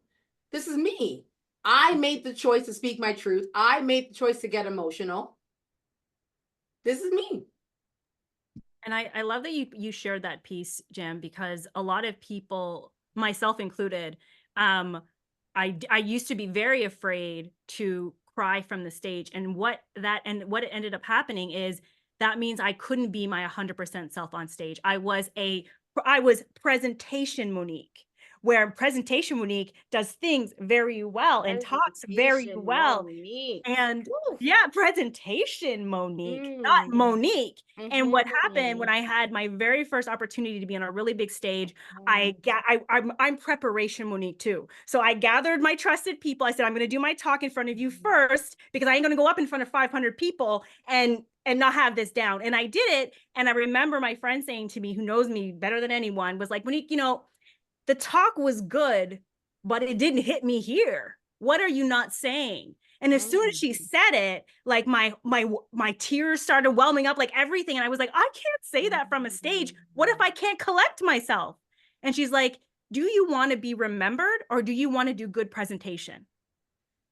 this is me. I made the choice to speak my truth. I made the choice to get emotional. This is me. And I love that you shared that piece, Jam, because a lot of people, myself included, I used to be very afraid to cry from the stage. And what ended up happening is that means I couldn't be my 100% self on stage. I was presentation Monique, where presentation Monique does things very well and talks very well. Monique. And yeah, presentation Monique, not Monique. And what happened when I had my very first opportunity to be on a really big stage, I'm preparation Monique too. So I gathered my trusted people. I said, I'm going to do my talk in front of you first, because I ain't going to go up in front of 500 people and not have this down. And I did it. And I remember my friend saying to me, who knows me better than anyone, was like, Monique, the talk was good, but it didn't hit me here. What are you not saying? And as soon as she said it, like my tears started welling up, like everything. And I was like, I can't say that from a stage. What if I can't collect myself? And she's like, do you want to be remembered or do you want to do good presentation?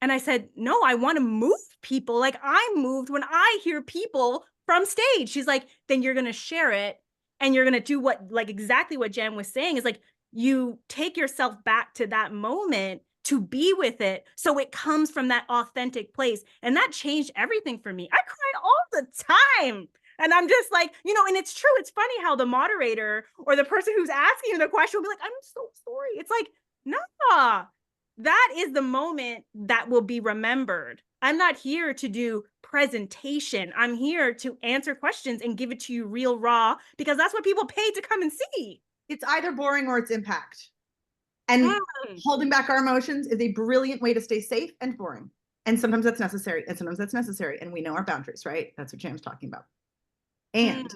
And I said, no, I want to move people. Like I'm moved when I hear people from stage. She's like, then you're going to share it. And you're going to do exactly what Jen was saying is like, you take yourself back to that moment to be with it. So it comes from that authentic place. And that changed everything for me. I cried all the time. And I'm just like, and it's true. It's funny how the moderator or the person who's asking the question will be like, I'm so sorry. It's like, nah, that is the moment that will be remembered. I'm not here to do presentation. I'm here to answer questions and give it to you real raw, because that's what people pay to come and see. It's either boring or it's impact. And holding back our emotions is a brilliant way to stay safe and boring. And sometimes that's necessary. And we know our boundaries, right? That's what Jam's talking about. And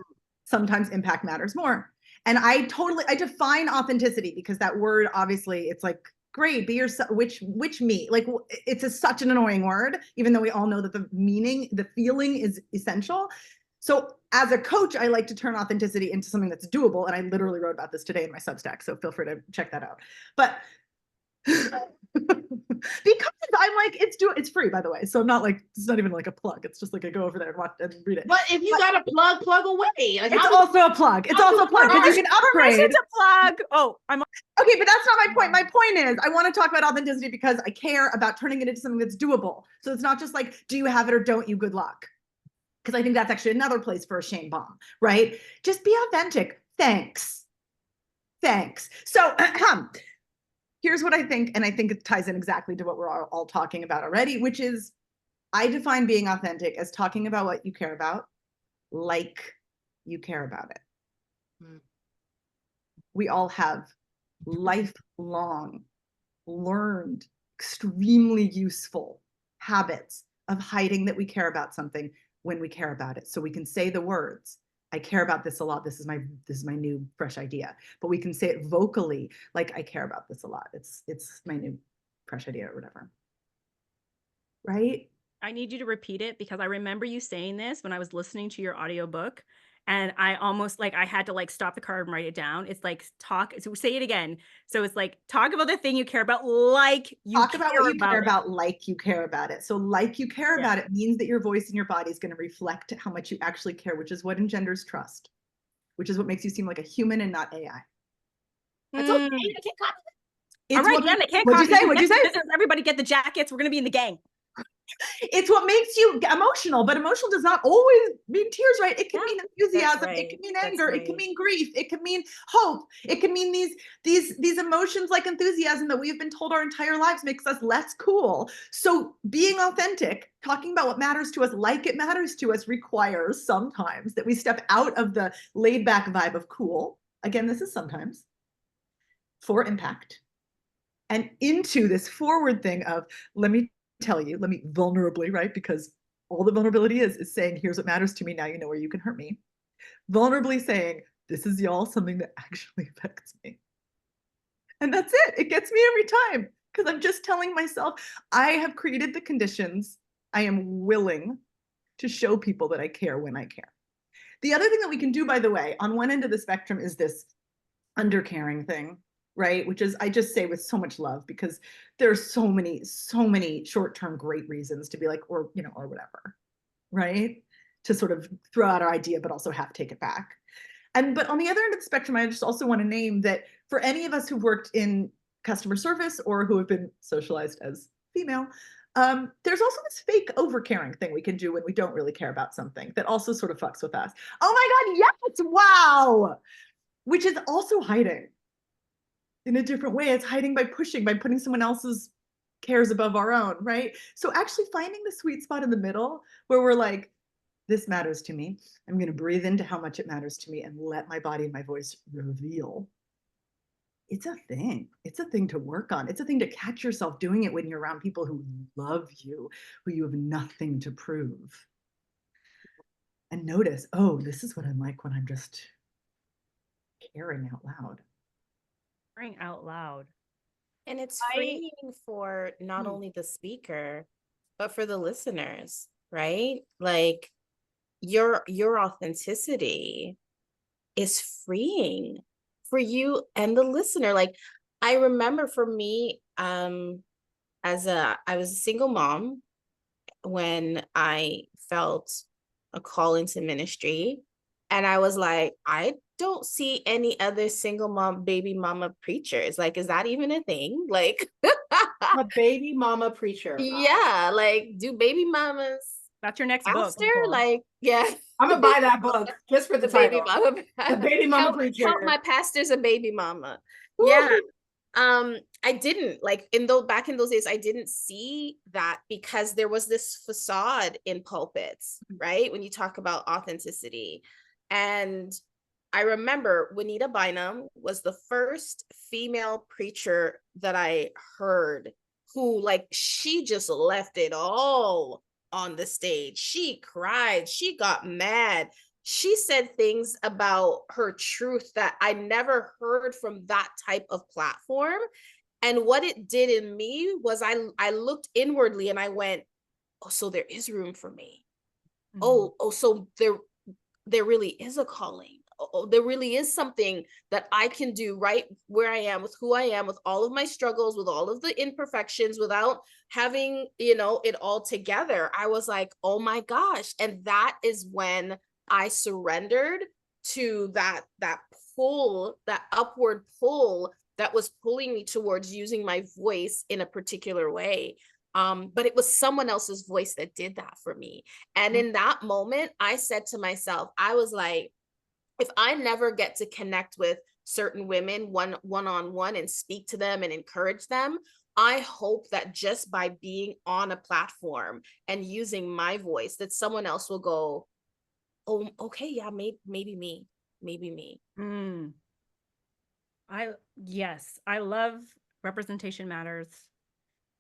sometimes impact matters more. And I define authenticity, because that word, obviously, it's like, great, be yourself, which me, like it's such an annoying word, even though we all know that the meaning, the feeling is essential. So as a coach, I like to turn authenticity into something that's doable. And I literally wrote about this today in my Substack. So feel free to check that out. But because I'm like, it's free, by the way. So I'm not like, it's not even like a plug. It's just like I go over there and watch and read it. But if you got a plug away. Like, it's also a plug. It's also a plug, because you can upgrade. It's a plug. Oh, okay, but that's not my point. My point is I want to talk about authenticity because I care about turning it into something that's doable. So it's not just like, do you have it or don't you? Good luck. Because I think that's actually another place for a shame bomb, right? Just be authentic. Thanks. So here's what I think, and I think it ties in exactly to what we're all talking about already, which is I define being authentic as talking about what you care about, like you care about it. We all have lifelong, learned, extremely useful habits of hiding that we care about something when we care about it. So we can say the words, I care about this a lot. This is my new fresh idea. But we can say it vocally, like I care about this a lot. It's my new fresh idea or whatever. Right? I need you to repeat it because I remember you saying this when I was listening to your audiobook, and I almost like I had to like stop the car and write it down. It's like so say it again. So it's like talk about the thing you care about like you talk about what you care it. about like you care about it. So like you care about it means that your voice in your body is going to reflect how much you actually care, which is what engenders trust, which is what makes you seem like a human and not AI. That's okay. I can't copy It's all right, what, Jen, I can't what'd you copy say? What'd you say? Everybody get the jackets. We're gonna be in the gang. It's what makes you emotional, but emotional does not always mean tears, right? It can mean enthusiasm, right. it can mean anger, it can mean grief, it can mean hope, it can mean these emotions like enthusiasm that we've been told our entire lives makes us less cool. So being authentic, talking about what matters to us like it matters to us, requires sometimes that we step out of the laid back vibe of cool. Again, this is sometimes for impact, and into this forward thing of let me vulnerably, right? Because all the vulnerability is saying, here's what matters to me. Now you know where you can hurt me. Vulnerably saying, this is y'all something that actually affects me. And that's it. It gets me every time because I'm just telling myself I have created the conditions. I am willing to show people that I care when I care. The other thing that we can do, by the way, on one end of the spectrum is this undercaring thing, right? Which is, I just say with so much love, because there's so many short-term great reasons to be like, or, you know, or whatever, right? To sort of throw out our idea, but also have to take it back. But on the other end of the spectrum, I just also want to name that for any of us who've worked in customer service or who have been socialized as female, there's also this fake overcaring thing we can do when we don't really care about something that also sort of fucks with us. Oh my God, yes, wow! Which is also hiding in a different way. It's hiding by pushing, by putting someone else's cares above our own, right? So actually finding the sweet spot in the middle where we're like, this matters to me. I'm going to breathe into how much it matters to me and let my body and my voice reveal. It's a thing. It's a thing to work on. It's a thing to catch yourself doing it when you're around people who love you, who you have nothing to prove. And notice, oh, this is what I'm like when I'm just caring out loud. Caring out loud. And it's freeing for not only the speaker, but for the listeners, right? Like your authenticity is freeing for you and the listener. Like I remember for me, I was a single mom when I felt a call into ministry, and I was like, I don't see any other single mom, baby mama preachers. Like, is that even a thing? Like A baby mama preacher. Yeah, like do baby mamas That's your next pastor? book. Like, yeah. I'm gonna buy that book just for the baby title. mama. The baby mama preacher. Help my pastor's a baby mama. Woo! Yeah. I didn't like back in those days, I didn't see that because there was this facade in pulpits, right? When you talk about authenticity. And I remember Juanita Bynum was the first female preacher that I heard who, like, she just left it all on the stage. She cried, she got mad. She said things about her truth that I never heard from that type of platform. And what it did in me was I looked inwardly and I went, oh, so there is room for me. Oh, so there really is a calling. Oh, there really is something that I can do right where I am, with who I am, with all of my struggles, with all of the imperfections, without having, it all together. I was like, oh my gosh. And that is when I surrendered to that pull, that upward pull that was pulling me towards using my voice in a particular way. But it was someone else's voice that did that for me. And in that moment, I said to myself, I was like, if I never get to connect with certain women one-on-one and speak to them and encourage them, I hope that just by being on a platform and using my voice, that someone else will go, oh, okay, yeah, maybe me. Yes, I love representation matters.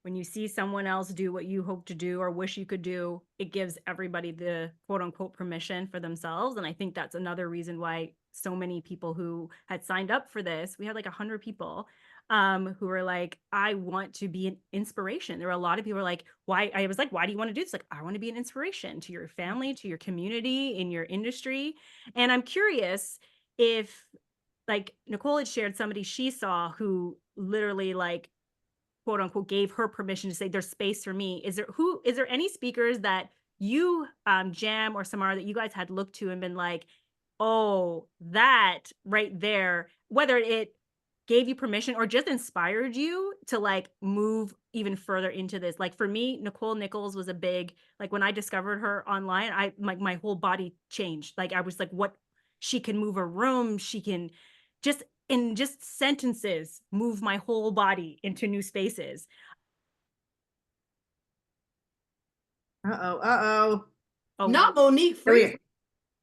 When you see someone else do what you hope to do or wish you could do, it gives everybody the quote unquote permission for themselves. And I think that's another reason why so many people who had signed up for this, we had like 100 people who were like, I want to be an inspiration. There were a lot of people who were like, why? I was like, why do you want to do this? Like, I want to be an inspiration to your family, to your community, in your industry. And I'm curious if, like, Nicole had shared somebody she saw who literally like quote unquote gave her permission to say there's space for me. Is there any speakers that you Jam or Samara that you guys had looked to and been like, oh, that right there, whether it gave you permission or just inspired you to like move even further into this? Like for me, Nicole Nichols was a big, like when I discovered her online, I like my whole body changed. Like I was like, what, she can move a room, she can just in just sentences move my whole body into new spaces. Uh-oh. Oh, Not Monique Here we Bryan.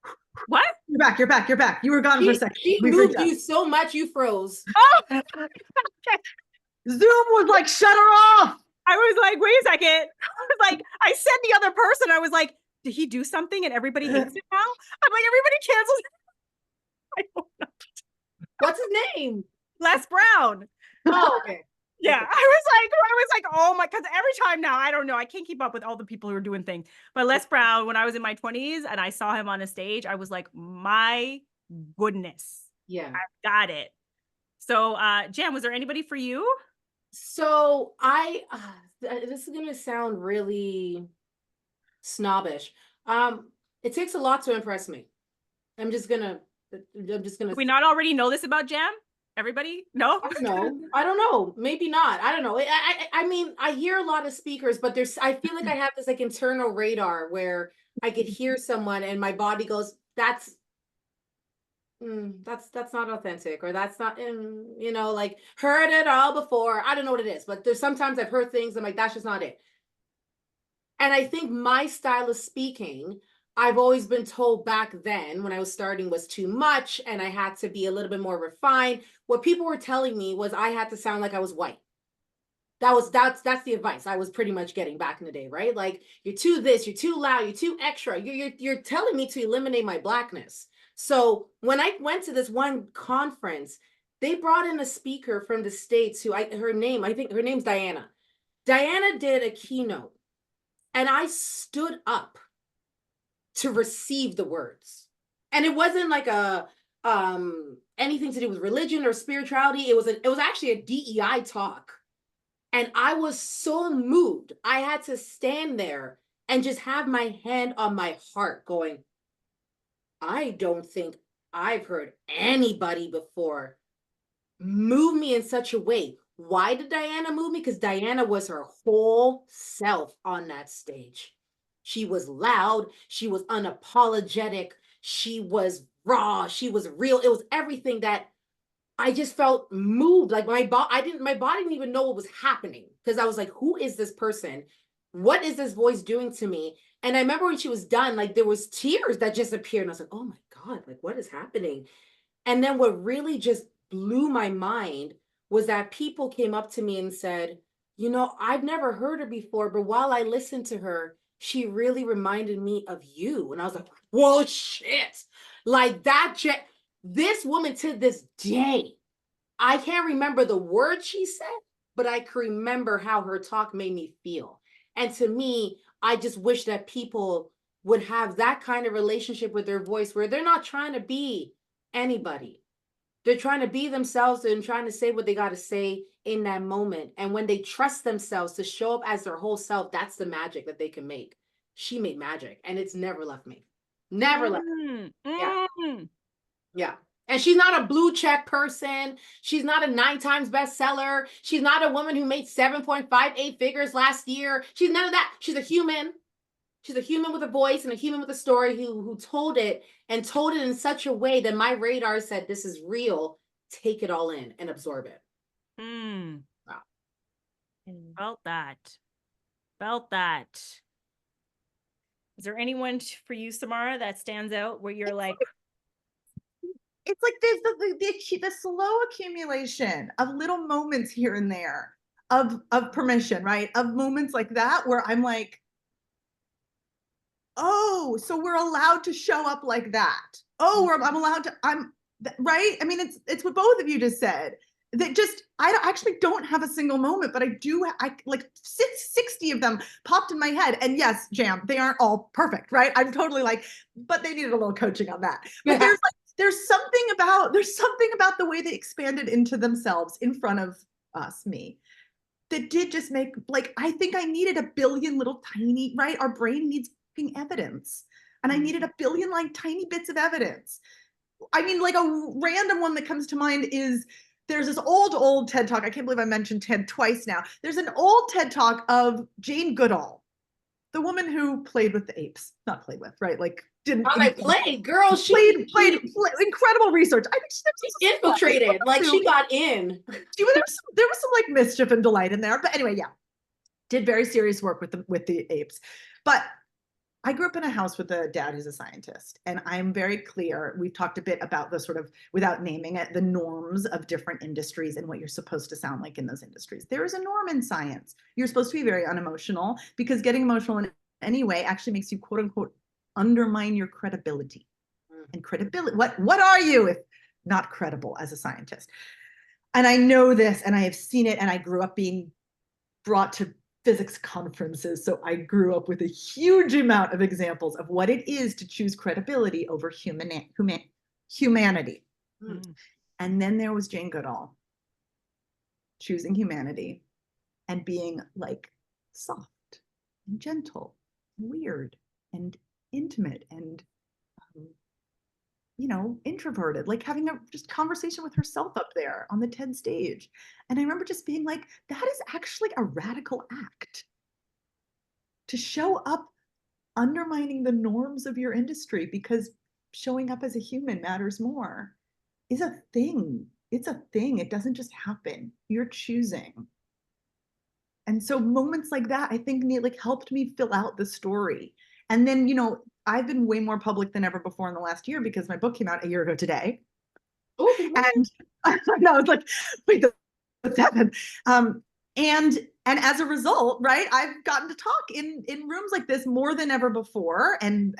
go. what? You're back. You were gone for a second. She We moved freaked out. you so much you froze. Oh, Zoom was like, shut her off. I was like, wait a second. I was like, I said the other person, I was like, did he do something and everybody hates it now? I'm like, everybody cancels. I don't know. What's his name? Les Brown. Oh, okay. Yeah, Okay. I was like, oh my, because every time now, I don't know, I can't keep up with all the people who are doing things. But Les Brown, when I was in my 20s and I saw him on a stage, I was like, my goodness, Yeah. I got it. So, Jam, was there anybody for you? So this is gonna sound really snobbish. It takes a lot to impress me. I'm just gonna. Do we not already know this about Jam? Everybody? No? I don't know. Maybe not. I don't know. I mean, I hear a lot of speakers, but I feel like I have this like internal radar where I could hear someone and my body goes, that's not authentic, or that's not, you know, like heard it all before. I don't know what it is, but there's sometimes I've heard things. I'm like, that's just not it. And I think my style of speaking, I've always been told back then when I was starting, was too much and I had to be a little bit more refined. What people were telling me was I had to sound like I was white. That's the advice I was pretty much getting back in the day, right? Like, you're too this, you're too loud, you're too extra. You're telling me to eliminate my blackness. So when I went to this one conference, they brought in a speaker from the States I think her name's Diana. Diana did a keynote and I stood up to receive the words. And it wasn't like a anything to do with religion or spirituality. It was actually a DEI talk. And I was so moved. I had to stand there and just have my hand on my heart going, I don't think I've heard anybody before move me in such a way. Why did Diana move me? Because Diana was her whole self on that stage. She was loud. She was unapologetic. She was raw. She was real. It was everything that I just felt moved. Like my body didn't even know what was happening, because I was like, who is this person? What is this voice doing to me? And I remember when she was done, like there was tears that just appeared. And I was like, oh my God, like what is happening? And then what really just blew my mind was that people came up to me and said, you know, I've never heard her before, but while I listened to her, she really reminded me of you. And I was like, whoa, shit. Like this woman to this day, I can't remember the words she said, but I can remember how her talk made me feel. And to me, I just wish that people would have that kind of relationship with their voice where they're not trying to be anybody. They're trying to be themselves and trying to say what they got to say in that moment. And when they trust themselves to show up as their whole self, that's the magic that they can make. She made magic and it's never left me. Never left me. Yeah. Yeah. And she's not a blue check person. She's not a 9 times bestseller. She's not a woman who made 7.58 figures last year. She's none of that. She's a human. She's a human with a voice and a human with a story who told it in such a way that my radar said, this is real. Take it all in and absorb it. Wow. Felt that. Felt that. Is there anyone for you, Samara, that stands out where you're like, it's like there's the slow accumulation of little moments here and there of permission, right? Of moments like that where I'm like, oh, so we're allowed to show up like that. Oh, I'm allowed to, right? I mean, it's what both of you just said. That just, actually don't have a single moment, but I like 60 of them popped in my head. And yes, Jam, they aren't all perfect, right? I'm totally like, but they needed a little coaching on that. But there's something about the way they expanded into themselves in front of me, that did just make, like, I think I needed a billion little tiny, right? Our brain needs evidence. And I needed a billion like tiny bits of evidence. I mean, like a random one that comes to mind is, there's this old TED Talk. I can't believe I mentioned TED twice now. There's an old TED Talk of Jane Goodall, the woman who played with the apes. Not played with, right? Like didn't. Oh, like played, girl. She played incredible research. I think she infiltrated, like she got in. There was some like mischief and delight in there. But anyway, yeah, did very serious work with the apes. But I grew up in a house with a dad who's a scientist, and I'm very clear. We've talked a bit about the sort of, without naming it, the norms of different industries and what you're supposed to sound like in those industries. There is a norm in science. You're supposed to be very unemotional, because getting emotional in any way actually makes you, quote unquote, undermine your credibility. And credibility, what are you if not credible as a scientist? And I know this, and I have seen it, and I grew up being brought to physics conferences. So I grew up with a huge amount of examples of what it is to choose credibility over humanity. And then there was Jane Goodall choosing humanity and being like soft and gentle and weird and intimate and introverted, like having a just conversation with herself up there on the TED stage. And I remember just being like, that is actually a radical act. To show up undermining the norms of your industry because showing up as a human matters more is a thing. It's a thing. It doesn't just happen. You're choosing. And so moments like that, I think, like helped me fill out the story. And then, I've been way more public than ever before in the last year because my book came out a year ago today. Ooh. And I was like, wait, what's happened? And as a result, right, I've gotten to talk in rooms like this more than ever before, and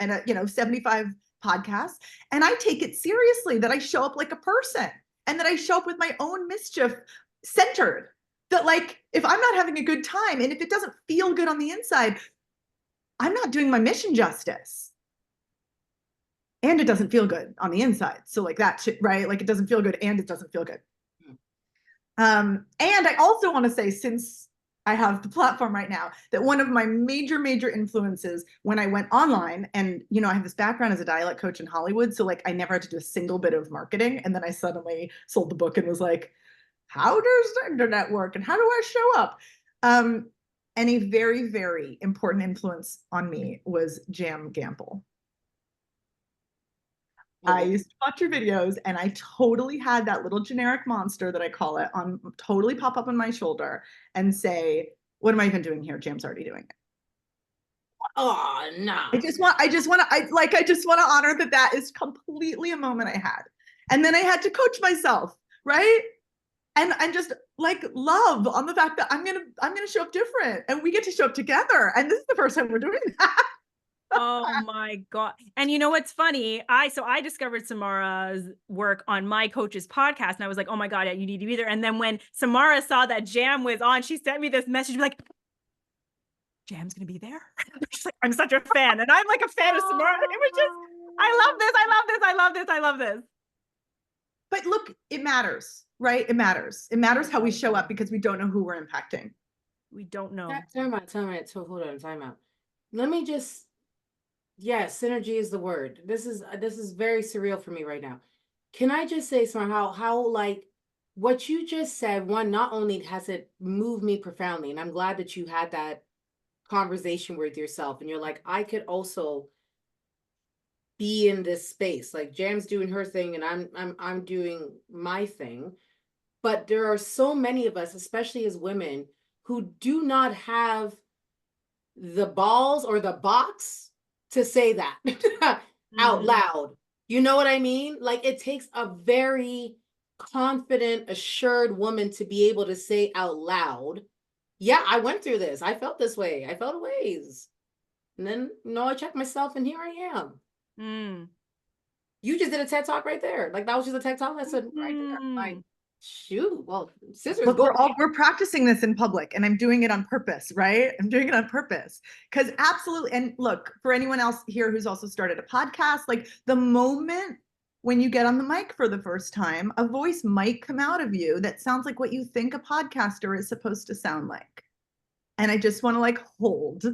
75 podcasts. And I take it seriously that I show up like a person, and that I show up with my own mischief centered. That, like, if I'm not having a good time, and if it doesn't feel good on the inside, I'm not doing my mission justice. And it doesn't feel good on the inside. So like that shit, right? Like it doesn't feel good and it doesn't feel good. And I also want to say, since I have the platform right now, that one of my major influences when I went online, and I have this background as a dialect coach in Hollywood, so like I never had to do a single bit of marketing, and then I suddenly sold the book and was like, how does the internet work and how do I show up? And a very, very important influence on me was Jam Gamble. I used to watch your videos, and I totally had that little generic monster that I call it totally pop up on my shoulder and say, what am I even doing here? Jam's already doing it. Oh, no. I just want to honor that is completely a moment I had. And then I had to coach myself, right? And just like love on the fact that I'm going to show up different, and we get to show up together. And this is the first time we're doing that. Oh my God. And you know what's funny? I discovered Samara's work on my coach's podcast, and I was like, oh my God, you need to be there. And then when Samara saw that Jam was on, she sent me this message like, Jam's gonna be there. She's like, I'm such a fan. And I'm like a fan of Samara. It was just, I love this. But look, it matters, right? It matters. It matters how we show up, because we don't know who we're impacting. We don't know. Time out. So hold on, time out. Let me just, synergy is the word. This is very surreal for me right now. Can I just say somehow how like what you just said, one, not only has it moved me profoundly, and I'm glad that you had that conversation with yourself, and you're like, I could also be in this space. Like Jam's doing her thing and I'm doing my thing. But there are so many of us, especially as women, who do not have the balls or the box to say that out loud. You know what I mean? Like, it takes a very confident, assured woman to be able to say out loud, yeah, I went through this. I felt this way. I felt ways. And then, I checked myself and here I am. You just did a TED Talk right there. Like, that was just a TED Talk lesson right there. Like, shoot, well, scissors Look, go. we're practicing this in public, and I'm doing it on purpose, right? I'm doing it on purpose because absolutely. And look, for anyone else here who's also started a podcast, like the moment when you get on the mic for the first time, a voice might come out of you that sounds like what you think a podcaster is supposed to sound like. And I just want to like hold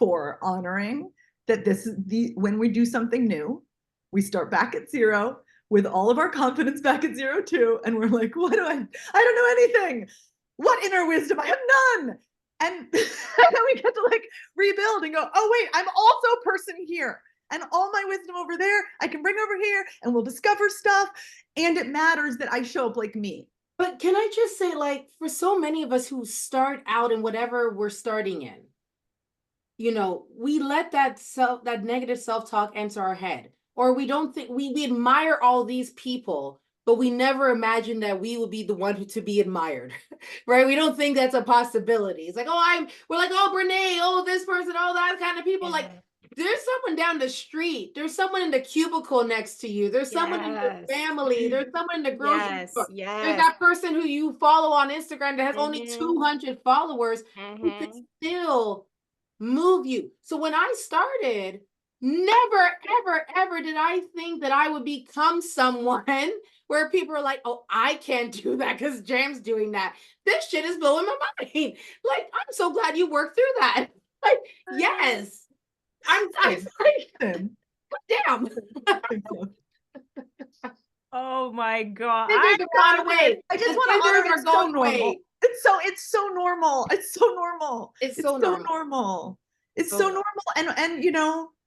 for honoring that this is when we do something new, we start back at zero with all of our confidence back at zero too. And we're like, I don't know anything. What inner wisdom? I have none. And then we get to like rebuild and go, oh wait, I'm also person here. And all my wisdom over there, I can bring over here and we'll discover stuff. And it matters that I show up like me. But can I just say, like, for so many of us who start out in whatever we're starting in, we let that negative self-talk enter our head. Or we don't think, we admire all these people, but we never imagined that we would be the one to be admired, right? We don't think that's a possibility. It's like, we're like, oh, Brene, oh, this person, all that kind of people. Like, there's someone down the street. There's someone in the cubicle next to you. There's someone in your family. There's someone in the grocery store. There's that person who you follow on Instagram that has only 200 followers who could still move you. So when I started, never, ever, ever did I think that I would become someone where people are like, oh, I can't do that because Jam's doing that. This shit is blowing my mind. Like, I'm so glad you worked through that. Like, yes. I'm like, damn. Oh my God. I just want to honor it's so normal. It's so normal. It's so normal. It's so normal. It's so normal. And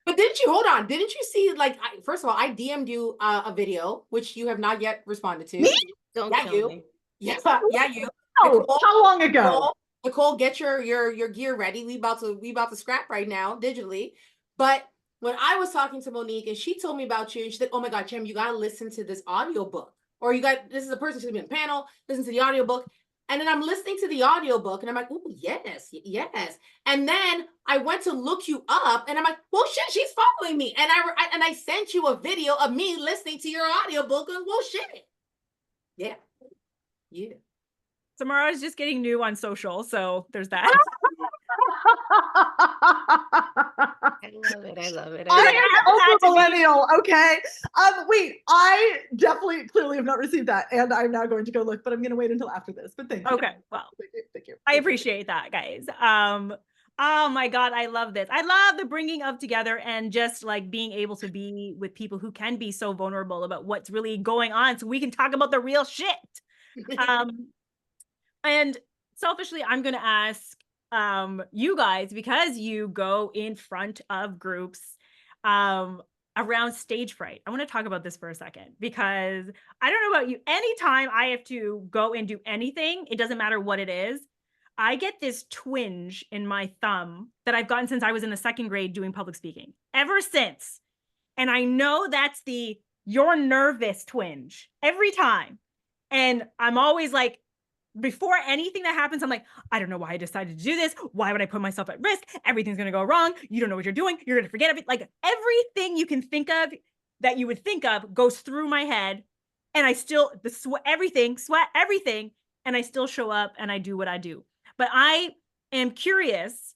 but hold on, didn't you see, like, first of all, I DM'd you a video, which you have not yet responded to. Me? Don't kill me. Yeah, you. Oh, how long ago? Nicole, get your gear ready. We about to scrap right now digitally. But when I was talking to Monique and she told me about you, and she's like, oh my God, Jam, you got to listen to this audiobook. Or this is a person who's going to be on the panel, listen to the audiobook. And then I'm listening to the audiobook and I'm like, oh, yes. And then I went to look you up and I'm like, well, shit, she's following me. And I sent you a video of me listening to your audiobook and well, shit. Yeah. Samara is just getting new on social. So there's that. I love it. I am ultra millennial. Okay. Wait, I definitely clearly have not received that. And I'm now going to go look, but I'm going to wait until after this. But thank you. Okay. Well, thank you. I appreciate that, guys. Oh my God, I love this. I love the bringing of together and just like being able to be with people who can be so vulnerable about what's really going on so we can talk about the real shit. And selfishly, I'm going to ask you guys, because you go in front of groups around stage fright. I want to talk about this for a second because I don't know about you. Anytime I have to go and do anything, it doesn't matter what it is, I get this twinge in my thumb that I've gotten since I was in the second grade doing public speaking, ever since. And I know that's you're nervous twinge every time. And I'm always like, before anything that happens, I'm like, I don't know why I decided to do this. Why would I put myself at risk? Everything's going to go wrong. You don't know what you're doing. You're going to forget it. Like everything you can think of that you would think of goes through my head. And I still sweat everything. And I still show up and I do what I do. But I am curious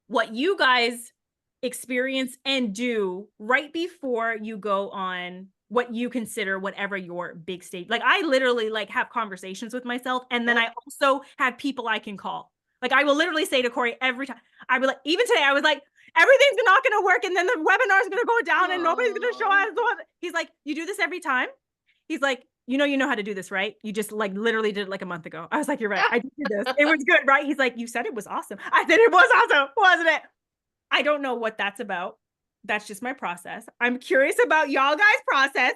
what you guys experience and do right before you go on what you consider whatever your big stage. Like I literally like have conversations with myself. And then I also have people I can call. Like I will literally say to Corey every time, I will like, even today, I was like, everything's not going to work. And then the webinar is going to go down and nobody's going to show us. He's like, you do this every time. He's like, you know how to do this, right? You just like literally did it like a month ago. I was like, you're right. I did this. It was good, right? He's like, you said it was awesome. I said it was awesome, wasn't it? I don't know what that's about. That's just my process. I'm curious about y'all guys' processes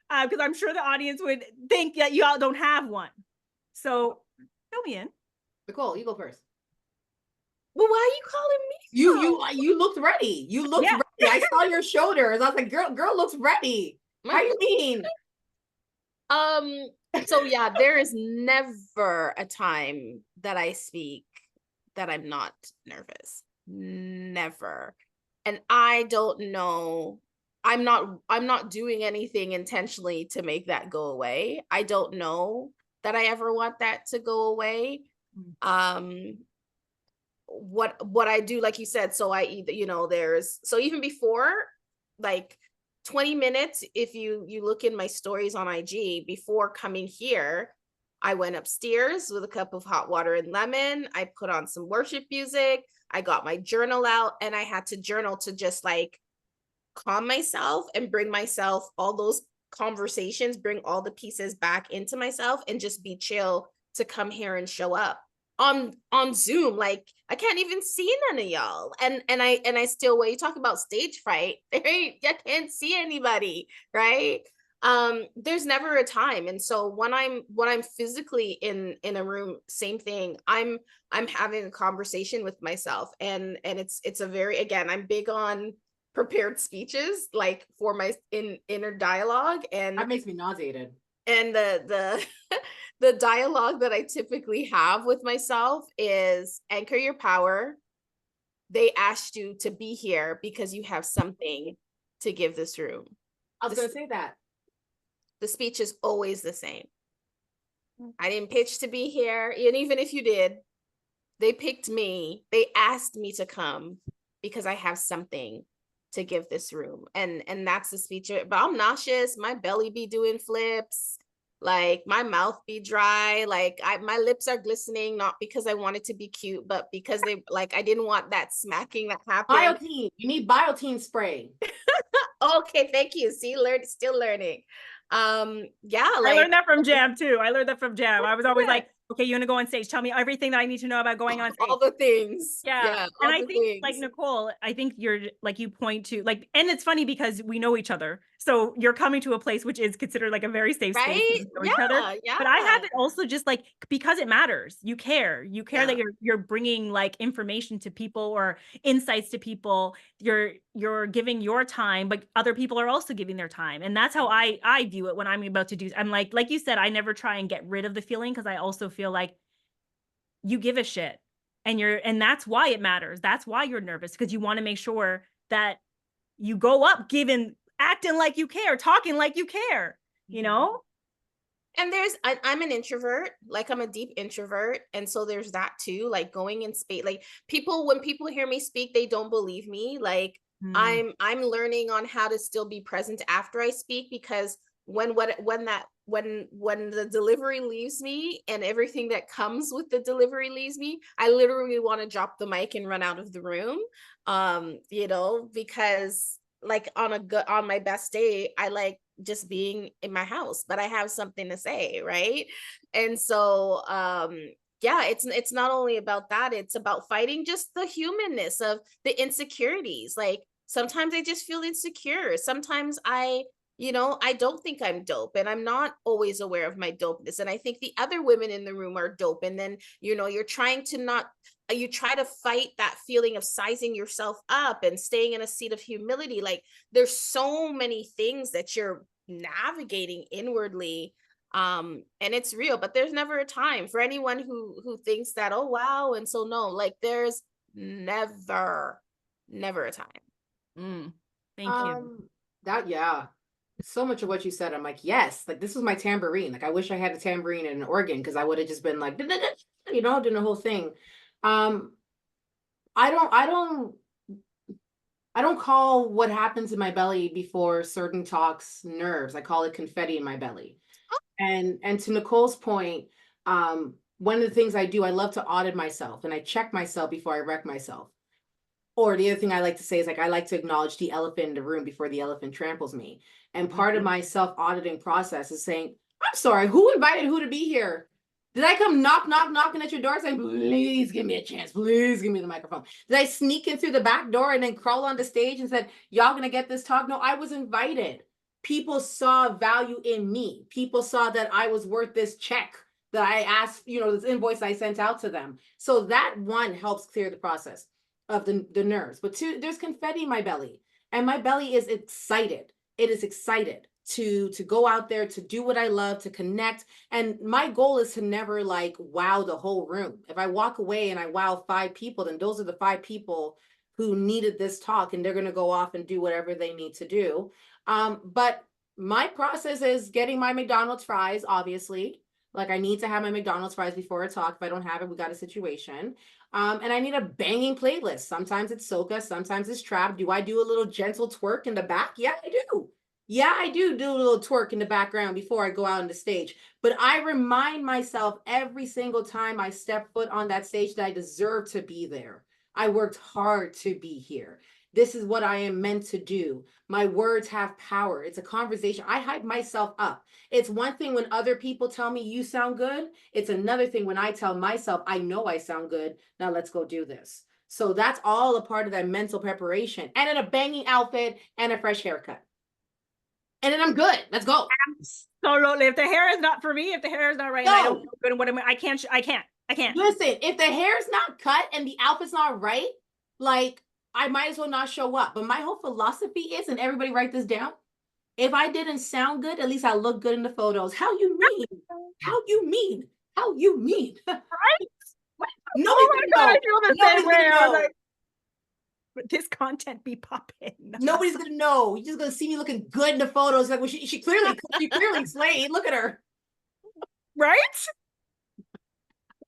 because I'm sure the audience would think that y'all don't have one. So fill me in. Nicole, you go first. Well, why are you calling me? You looked ready. You looked Yeah. ready. I saw your shoulders. I was like, girl looks ready. How you mean? So yeah, there is never a time that I speak that I'm not nervous. Never. And I don't know. I'm not doing anything intentionally to make that go away. I don't know that I ever want that to go away. What I do, like you said, so I either, there's, so even before, like 20 minutes, if you look in my stories on IG, before coming here, I went upstairs with a cup of hot water and lemon. I put on some worship music. I got my journal out, and I had to journal to just like calm myself and bring myself all those conversations, bring all the pieces back into myself, and just be chill to come here and show up on Zoom. Like I can't even see none of y'all, and I still, when you talk about stage fright, I can't see anybody, right? There's never a time. And so when I'm physically in a room, same thing, I'm having a conversation with myself, and it's a very, again, I'm big on prepared speeches, like for my inner dialogue, and That makes me nauseated. and the the dialogue that I typically have with myself is: anchor your power. They asked you to be here because you have something to give this room. I was going to say that. The speech is always the same. I didn't pitch to be here. And even if you did, they picked me. They asked me to come because I have something to give this room. And that's the speech. But I'm nauseous. My belly be doing flips. Like my mouth be dry. Like my lips are glistening, not because I wanted to be cute, but because they, like, I didn't want that smacking that happened. Biotine. You need Biotine spray. Okay, thank you. See, still learning. Yeah, I learned that from Jam too. I learned that from Jam. I was always like, okay, you want to go on stage? Tell me everything that I need to know about going on stage. All the things. Yeah. And I think, like, Nicole, I think you're like, you point to like, and it's funny because we know each other. So you're coming to a place which is considered like a very safe space. Right? To know each other. Yeah. But I have it also just like, because it matters. You care that you're bringing like information to people or insights to people. You're giving your time, but other people are also giving their time. And that's how I view it when I'm about to do. I'm like you said, I never try and get rid of the feeling, because I also feel like you give a shit, and that's why it matters. That's why you're nervous, because you want to make sure that you go up acting like you care, talking like you care, you know? And I'm an introvert, like I'm a deep introvert. And so there's that too, like going in space, like when people hear me speak, they don't believe me. Like I'm learning on how to still be present after I speak, because when the delivery leaves me and everything that comes with the delivery leaves me, I literally want to drop the mic and run out of the room. Because like on my best day, I like just being in my house, but I have something to say, right? And so it's not only about that, it's about fighting just the humanness of the insecurities. Like sometimes I just feel insecure. Sometimes I don't think I'm dope, and I'm not always aware of my dopeness. And I think the other women in the room are dope. And then, you try to fight that feeling of sizing yourself up and staying in a seat of humility. Like there's so many things that you're navigating inwardly. And it's real, but there's never a time for anyone who thinks that, oh, wow. And so, no, like there's never a time. Thank you. So much of what you said, I'm like, yes, like this was my tambourine. Like I wish I had a tambourine and an organ, because I would have just been like, doing the whole thing. I don't call what happens in my belly before certain talks nerves. I call it confetti in my belly. And to Nicole's point, one of the things I do, I love to audit myself, and I check myself before I wreck myself. Or the other thing I like to say is like, I like to acknowledge the elephant in the room before the elephant tramples me. And part of my self-auditing process is saying, I'm sorry, who invited who to be here? Did I come knocking at your door saying, please give me a chance, please give me the microphone? Did I sneak in through the back door and then crawl on the stage and said, y'all gonna get this talk? No, I was invited. People saw value in me. People saw that I was worth this check. that I asked, this invoice I sent out to them. So that one helps clear the process of the nerves. But two, there's confetti in my belly, and my belly is excited. It is excited to go out there, to do what I love, to connect. And my goal is to never like wow the whole room. If I walk away and I wow 5 people, then those are the 5 people who needed this talk, and they're going to go off and do whatever they need to do. But my process is getting my McDonald's fries, obviously. Like, I need to have my McDonald's fries before a talk. If I don't have it, we got a situation. And I need a banging playlist. Sometimes it's soca, sometimes it's trap. Do I do a little gentle twerk in the back? Yeah, I do. Yeah, I do a little twerk in the background before I go out on the stage. But I remind myself every single time I step foot on that stage that I deserve to be there. I worked hard to be here. This is what I am meant to do. My words have power. It's a conversation. I hype myself up. It's one thing when other people tell me you sound good. It's another thing when I tell myself, I know I sound good. Now let's go do this. So that's all a part of that mental preparation. And in a banging outfit and a fresh haircut. And then I'm good. Let's go. Absolutely. If the hair is not for me, if the hair is not right, and I don't feel good and what I can't. Listen, if the hair's not cut and the outfit's not right, like, I might as well not show up. But my whole philosophy is, and everybody write this down, if I didn't sound good, at least I look good in the photos. How you mean? How you mean? How you mean? Right? Nobody's oh my God, I feel the same way. I was know. like, this content be popping. Nobody's gonna know. You're just gonna see me looking good in the photos. Like, well, she clearly slayed. Look at her. Right?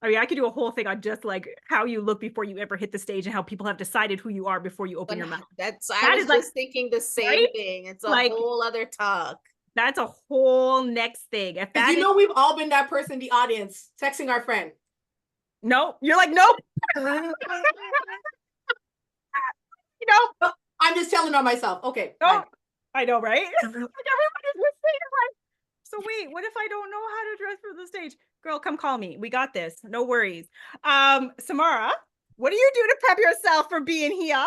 I mean, I could do a whole thing on just like how you look before you ever hit the stage and how people have decided who you are before you open your mouth. I was just thinking the same thing. It's a whole other talk. That's a whole next thing. If that we've all been that person in the audience texting our friend. No, you're like, nope. I'm just telling on myself. Okay. Nope. I know, right? Like everybody's listening. Like, so wait, what if I don't know how to dress for the stage? Girl, come call me. We got this. No worries. Samara, what do you do to prep yourself for being here?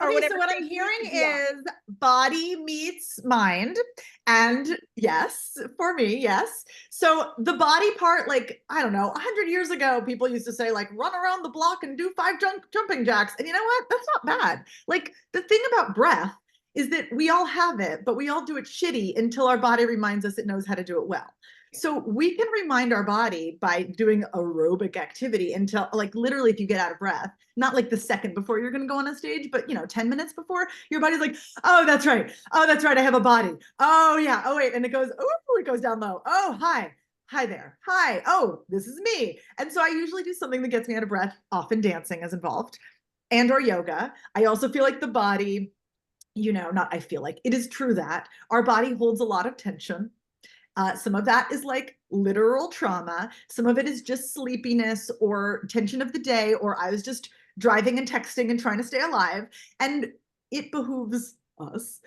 Okay, so what I'm hearing is body meets mind. And yes, for me, yes. So the body part, like, I don't know, 100 years ago, people used to say, like, run around the block and do 5 jumping jacks. And you know what? That's not bad. Like, the thing about breath is that we all have it, but we all do it shitty until our body reminds us it knows how to do it well. So we can remind our body by doing aerobic activity until, like, literally if you get out of breath, not like the second before you're going to go on a stage, but 10 minutes before, your body's like, oh, that's right. Oh, that's right. I have a body. Oh yeah. Oh wait. And it goes down low. Oh, hi there. Hi. Oh, this is me. And so I usually do something that gets me out of breath. Often dancing is involved, and or yoga. I also feel like the body, I feel like it is true that our body holds a lot of tension. Some of that is like literal trauma. Some of it is just sleepiness or tension of the day, or I was just driving and texting and trying to stay alive. And it behooves us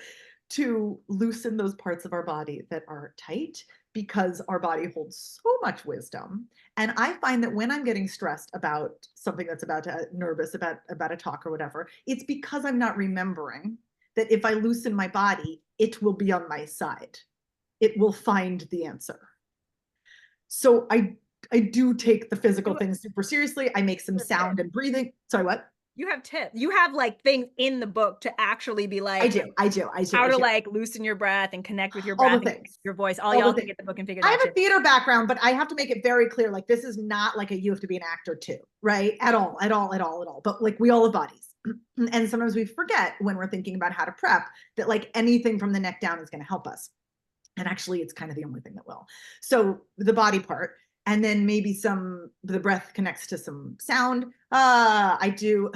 to loosen those parts of our body that are tight, because our body holds so much wisdom. And I find that when I'm getting stressed about something that's nervous about a talk or whatever, it's because I'm not remembering that if I loosen my body, it will be on my side. It will find the answer. So I do take the physical things super seriously. I make some sound and breathing. Sorry, what? You have tips. You have like things in the book to actually be like, I do. How to like loosen your breath and connect with your breath, and your voice. All y'all can get the book and figure that out. I have a theater background, but I have to make it very clear. Like, this is not like you have to be an actor too, right? At all. But like, we all have bodies. And sometimes we forget when we're thinking about how to prep that like anything from the neck down is going to help us. And actually, it's kind of the only thing that will. So the body part, and then maybe the breath connects to some sound. I do,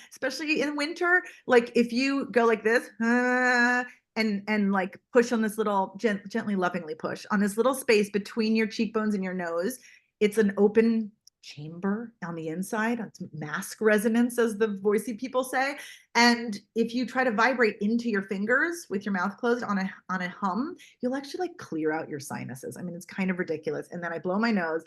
especially in winter, like if you go like this, and like push on this little, gently, lovingly push on this little space between your cheekbones and your nose. It's an open chamber on the inside. It's mask resonance, as the voicey people say. And if you try to vibrate into your fingers with your mouth closed on a hum, you'll actually like clear out your sinuses. I mean, it's kind of ridiculous. And then I blow my nose,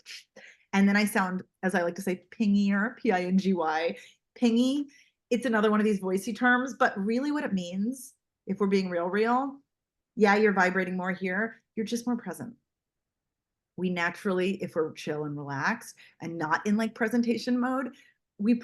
and then I sound, as I like to say, pingier, P-I-N-G-Y, pingy. It's another one of these voicey terms, but really what it means, if we're being real, yeah, you're vibrating more here. You're just more present. we naturally, if we're chill and relaxed and not in like presentation mode, we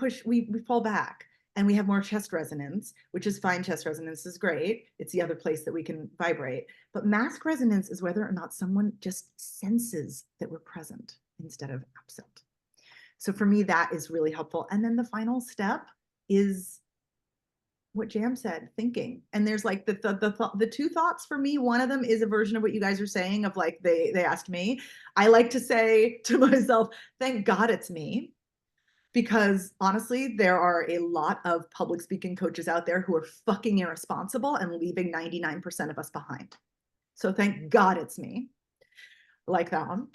fall back and we have more chest resonance, which is fine. Chest resonance is great. It's the other place that we can vibrate. But mask resonance is whether or not someone just senses that we're present instead of absent. So for me, that is really helpful. And then the final step is what Jam said, thinking. And there's like the two thoughts for me. One of them is a version of what you guys are saying of like, they asked me. I like to say to myself, thank God it's me. Because honestly, there are a lot of public speaking coaches out there who are fucking irresponsible and leaving 99% of us behind. So thank God it's me. Like that one.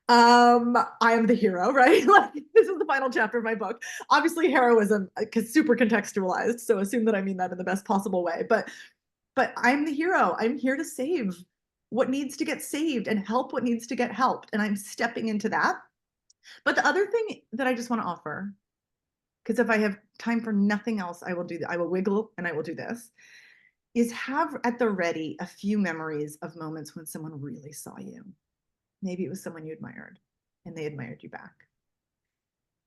I am the hero, right? Like this is the final chapter of my book. Obviously heroism is super contextualized, so assume that I mean that in the best possible way. But I'm the hero. I'm here to save what needs to get saved and help what needs to get helped. And I'm stepping into that. But the other thing that I just want to offer, because if I have time for nothing else, I will do that. I will wiggle and I will do this, is have at the ready a few memories of moments when someone really saw you. Maybe it was someone you admired and they admired you back.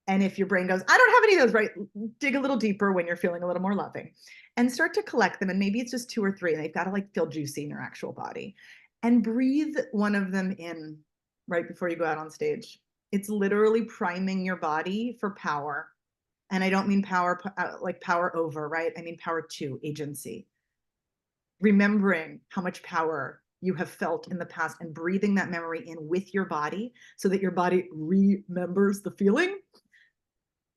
And if your brain goes, I don't have any of those, right? Dig a little deeper when you're feeling a little more loving and start to collect them. And maybe it's just 2 or 3 and they've got to like feel juicy in your actual body, and breathe one of them in right before you go out on stage. It's literally priming your body for power. And I don't mean power, like power over, right? I mean power to agency. Remembering how much power you have felt in the past and breathing that memory in with your body so that your body remembers the feeling.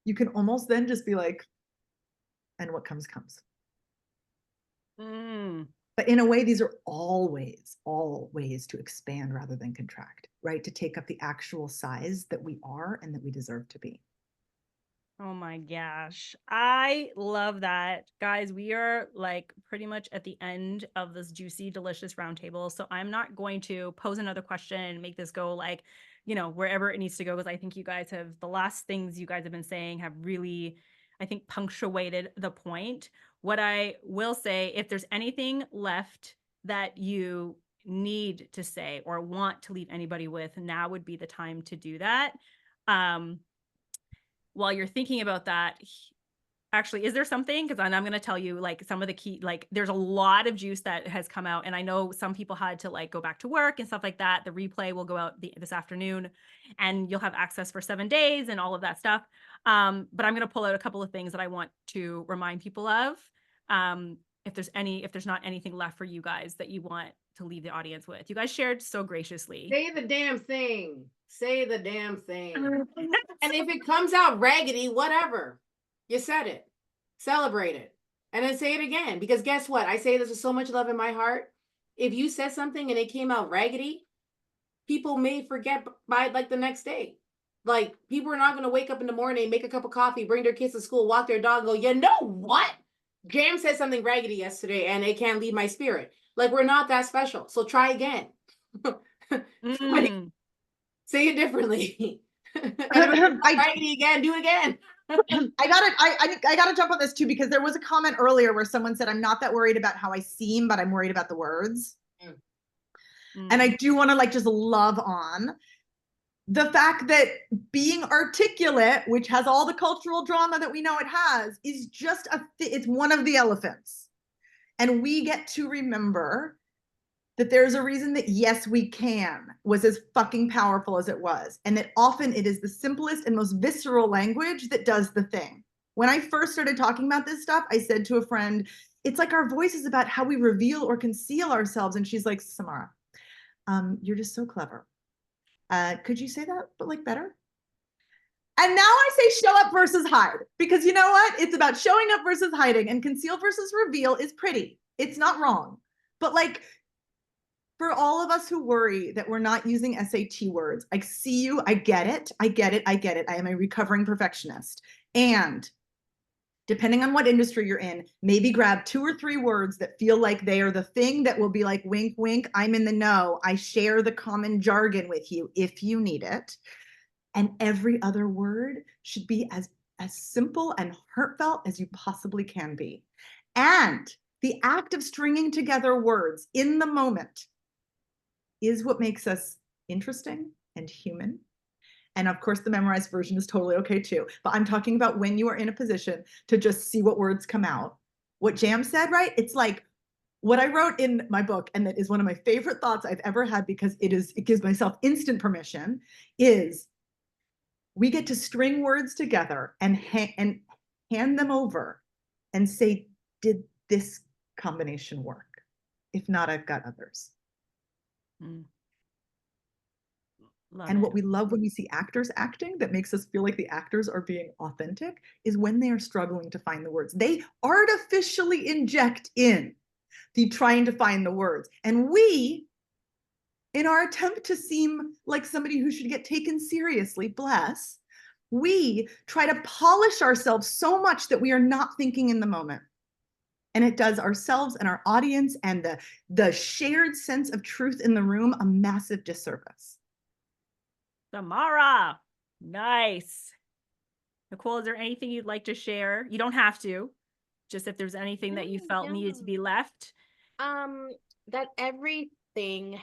You can almost then just be like, and what comes, comes. But in a way, these are all ways to expand rather than contract, right? To take up the actual size that we are and that we deserve to be. Oh my gosh. I love that. Guys, we are like pretty much at the end of this juicy, delicious roundtable. So I'm not going to pose another question and make this go like, you know, wherever it needs to go, because I think you guys have, the last things you guys have been saying have really, I think, punctuated the point. What I will say, if there's anything left that you need to say or want to leave anybody with, now would be the time to do that. While you're thinking about that, actually, is there something? Because I'm going to tell you like some of the key, like there's a lot of juice that has come out. And I know some people had to like go back to work and stuff like that. The replay will go out this afternoon and you'll have access for 7 days and all of that stuff. But I'm going to pull out a couple of things that I want to remind people of. If there's not anything left for you guys that you want to leave the audience with. You guys shared so graciously. Say the damn thing. Say the damn thing. And if it comes out raggedy, whatever. You said it. Celebrate it. And then say it again. Because guess what? I say this with so much love in my heart. If you said something and it came out raggedy, people may forget by like the next day. Like people are not going to wake up in the morning, make a cup of coffee, bring their kids to school, walk their dog, and go, you know what? Jam said something raggedy yesterday and it can't leave my spirit. Like we're not that special. So try again. Say it differently. Raggedy again, do it again. I gotta jump on this too, because there was a comment earlier where someone said, I'm not that worried about how I seem, but I'm worried about the words. And I do want to like just love on the fact that being articulate, which has all the cultural drama that we know it has, is just it's one of the elephants. And we get to remember that there's a reason that Yes We Can was as fucking powerful as it was. And that often it is the simplest and most visceral language that does the thing. When I first started talking about this stuff, I said to a friend, it's like our voice is about how we reveal or conceal ourselves. And she's like, Samara, you're just so clever. Could you say that, but like better? And now I say show up versus hide, because you know what? It's about showing up versus hiding, and conceal versus reveal is pretty. It's not wrong. But like, for all of us who worry that we're not using SAT words, I see you, I get it. I am a recovering perfectionist. And depending on what industry you're in, maybe grab 2 or 3 words that feel like they are the thing that will be like, wink, wink, I'm in the know. I share the common jargon with you if you need it. And every other word should be as simple and heartfelt as you possibly can be. And the act of stringing together words in the moment is what makes us interesting and human. And of course, the memorized version is totally okay too. But I'm talking about when you are in a position to just see what words come out. What Jam said, right? It's like what I wrote in my book, and that is one of my favorite thoughts I've ever had, because it gives myself instant permission, is we get to string words together and hand them over and say, did this combination work? If not, I've got others. And what we love when we see actors acting that makes us feel like the actors are being authentic is when they are struggling to find the words. They artificially inject in the trying to find the words. And we, in our attempt to seem like somebody who should get taken seriously, bless, we try to polish ourselves so much that we are not thinking in the moment. And it does ourselves and our audience and the shared sense of truth in the room a massive disservice. Samara, nice. Nicole, is there anything you'd like to share? You don't have to, just if there's anything that you felt needed to be left. That everyone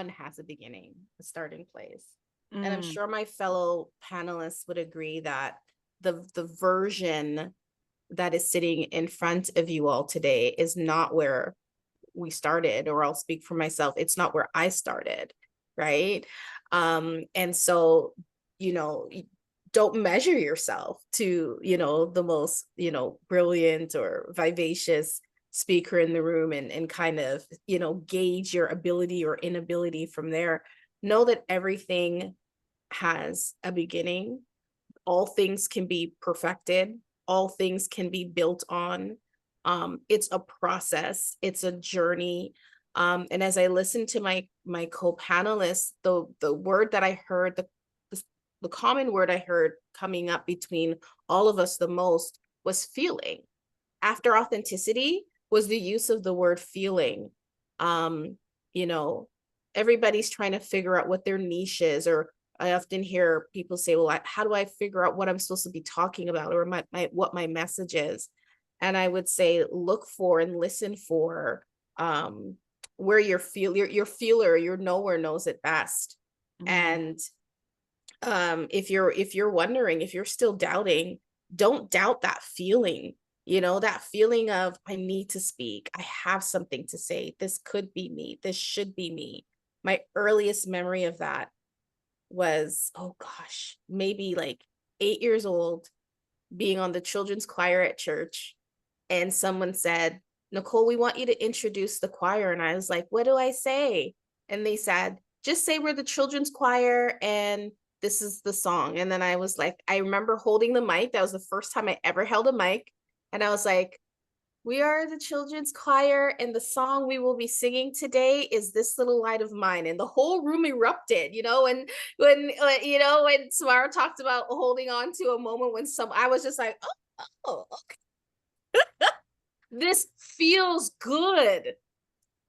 has a beginning, a starting place. And I'm sure my fellow panelists would agree that the version that is sitting in front of you all today is not where we started, or I'll speak for myself, it's not where I started, right? And so, don't measure yourself to, the most, brilliant or vivacious speaker in the room and kind of, gauge your ability or inability from there. Know that everything has a beginning. All things can be perfected. All things can be built on. It's a process. It's a journey. And as I listened to my co-panelists, the word that I heard, the common word I heard coming up between all of us the most was feeling. After authenticity was the use of the word feeling. Everybody's trying to figure out what their niche is, or I often hear people say, well, how do I figure out what I'm supposed to be talking about, or what my message is? And I would say, look for and listen for where your feeler, your knower knows it best. And if you're wondering, if you're still doubting, don't doubt that feeling, that feeling of, I need to speak. I have something to say. This could be me. This should be me. My earliest memory of that was, oh gosh, maybe like 8 years old, being on the children's choir at church. And someone said, Nicole, we want you to introduce the choir. And I was like, what do I say? And they said, just say we're the children's choir and this is the song. And then I was like, I remember holding the mic. That was the first time I ever held a mic. And I was like, we are the children's choir, and the song we will be singing today is This Little Light of Mine. And the whole room erupted, and when Samara talked about holding on to a moment when I was just like, oh, okay. This feels good,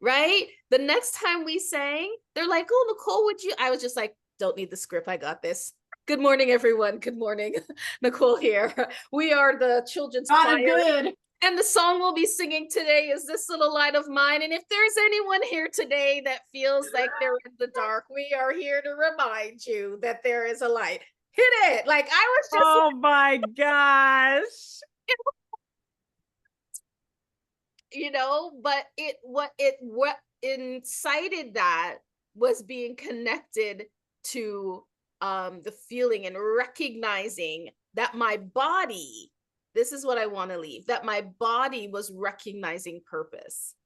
right? The next time we sang, they're like, oh, Nicole, I was just like, don't need the script, I got this. Good morning, everyone. Good morning. Nicole here. We are the children's choir. Good. And the song we'll be singing today is This Little Light of Mine. And if there's anyone here today that feels like they're in the dark, we are here to remind you that there is a light. Hit it. Like, I was just, oh my gosh. But what incited that was being connected to the feeling and recognizing that my body, this is what I want to leave, that my body was recognizing purpose.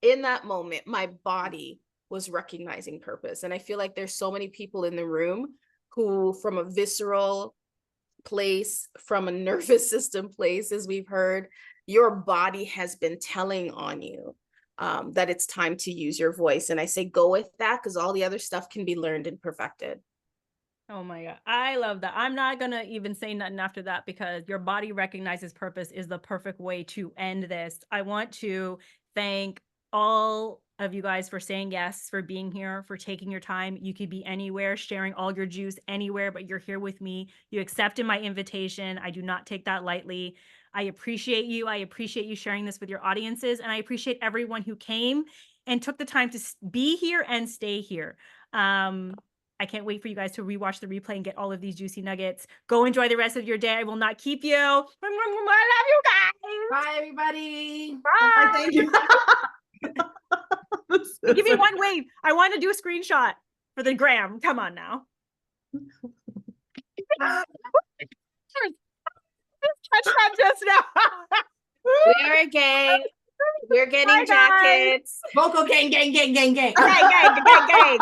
In that moment, my body was recognizing purpose. And I feel like there's so many people in the room who, from a visceral place, from a nervous system place, as we've heard, your body has been telling on you that it's time to use your voice. And I say, go with that, because all the other stuff can be learned and perfected. Oh my God. I love that. I'm not going to even say nothing after that, because your body recognizes purpose is the perfect way to end this. I want to thank all of you guys for saying yes, for being here, for taking your time. You could be anywhere, sharing all your juice anywhere, but you're here with me. You accepted my invitation. I do not take that lightly. I appreciate you. I appreciate you sharing this with your audiences. And I appreciate everyone who came and took the time to be here and stay here. I can't wait for you guys to rewatch the replay and get all of these juicy nuggets. Go enjoy the rest of your day. I will not keep you. I love you guys. Bye, everybody. Bye, thank you. Give me one wave. I want to do a screenshot for the gram. Come on now. Catch that just now. We're a gang. We're getting Bye, guys. jackets. Vocal gang, gang, gang, gang, gang. Gang, gang, gang, gang.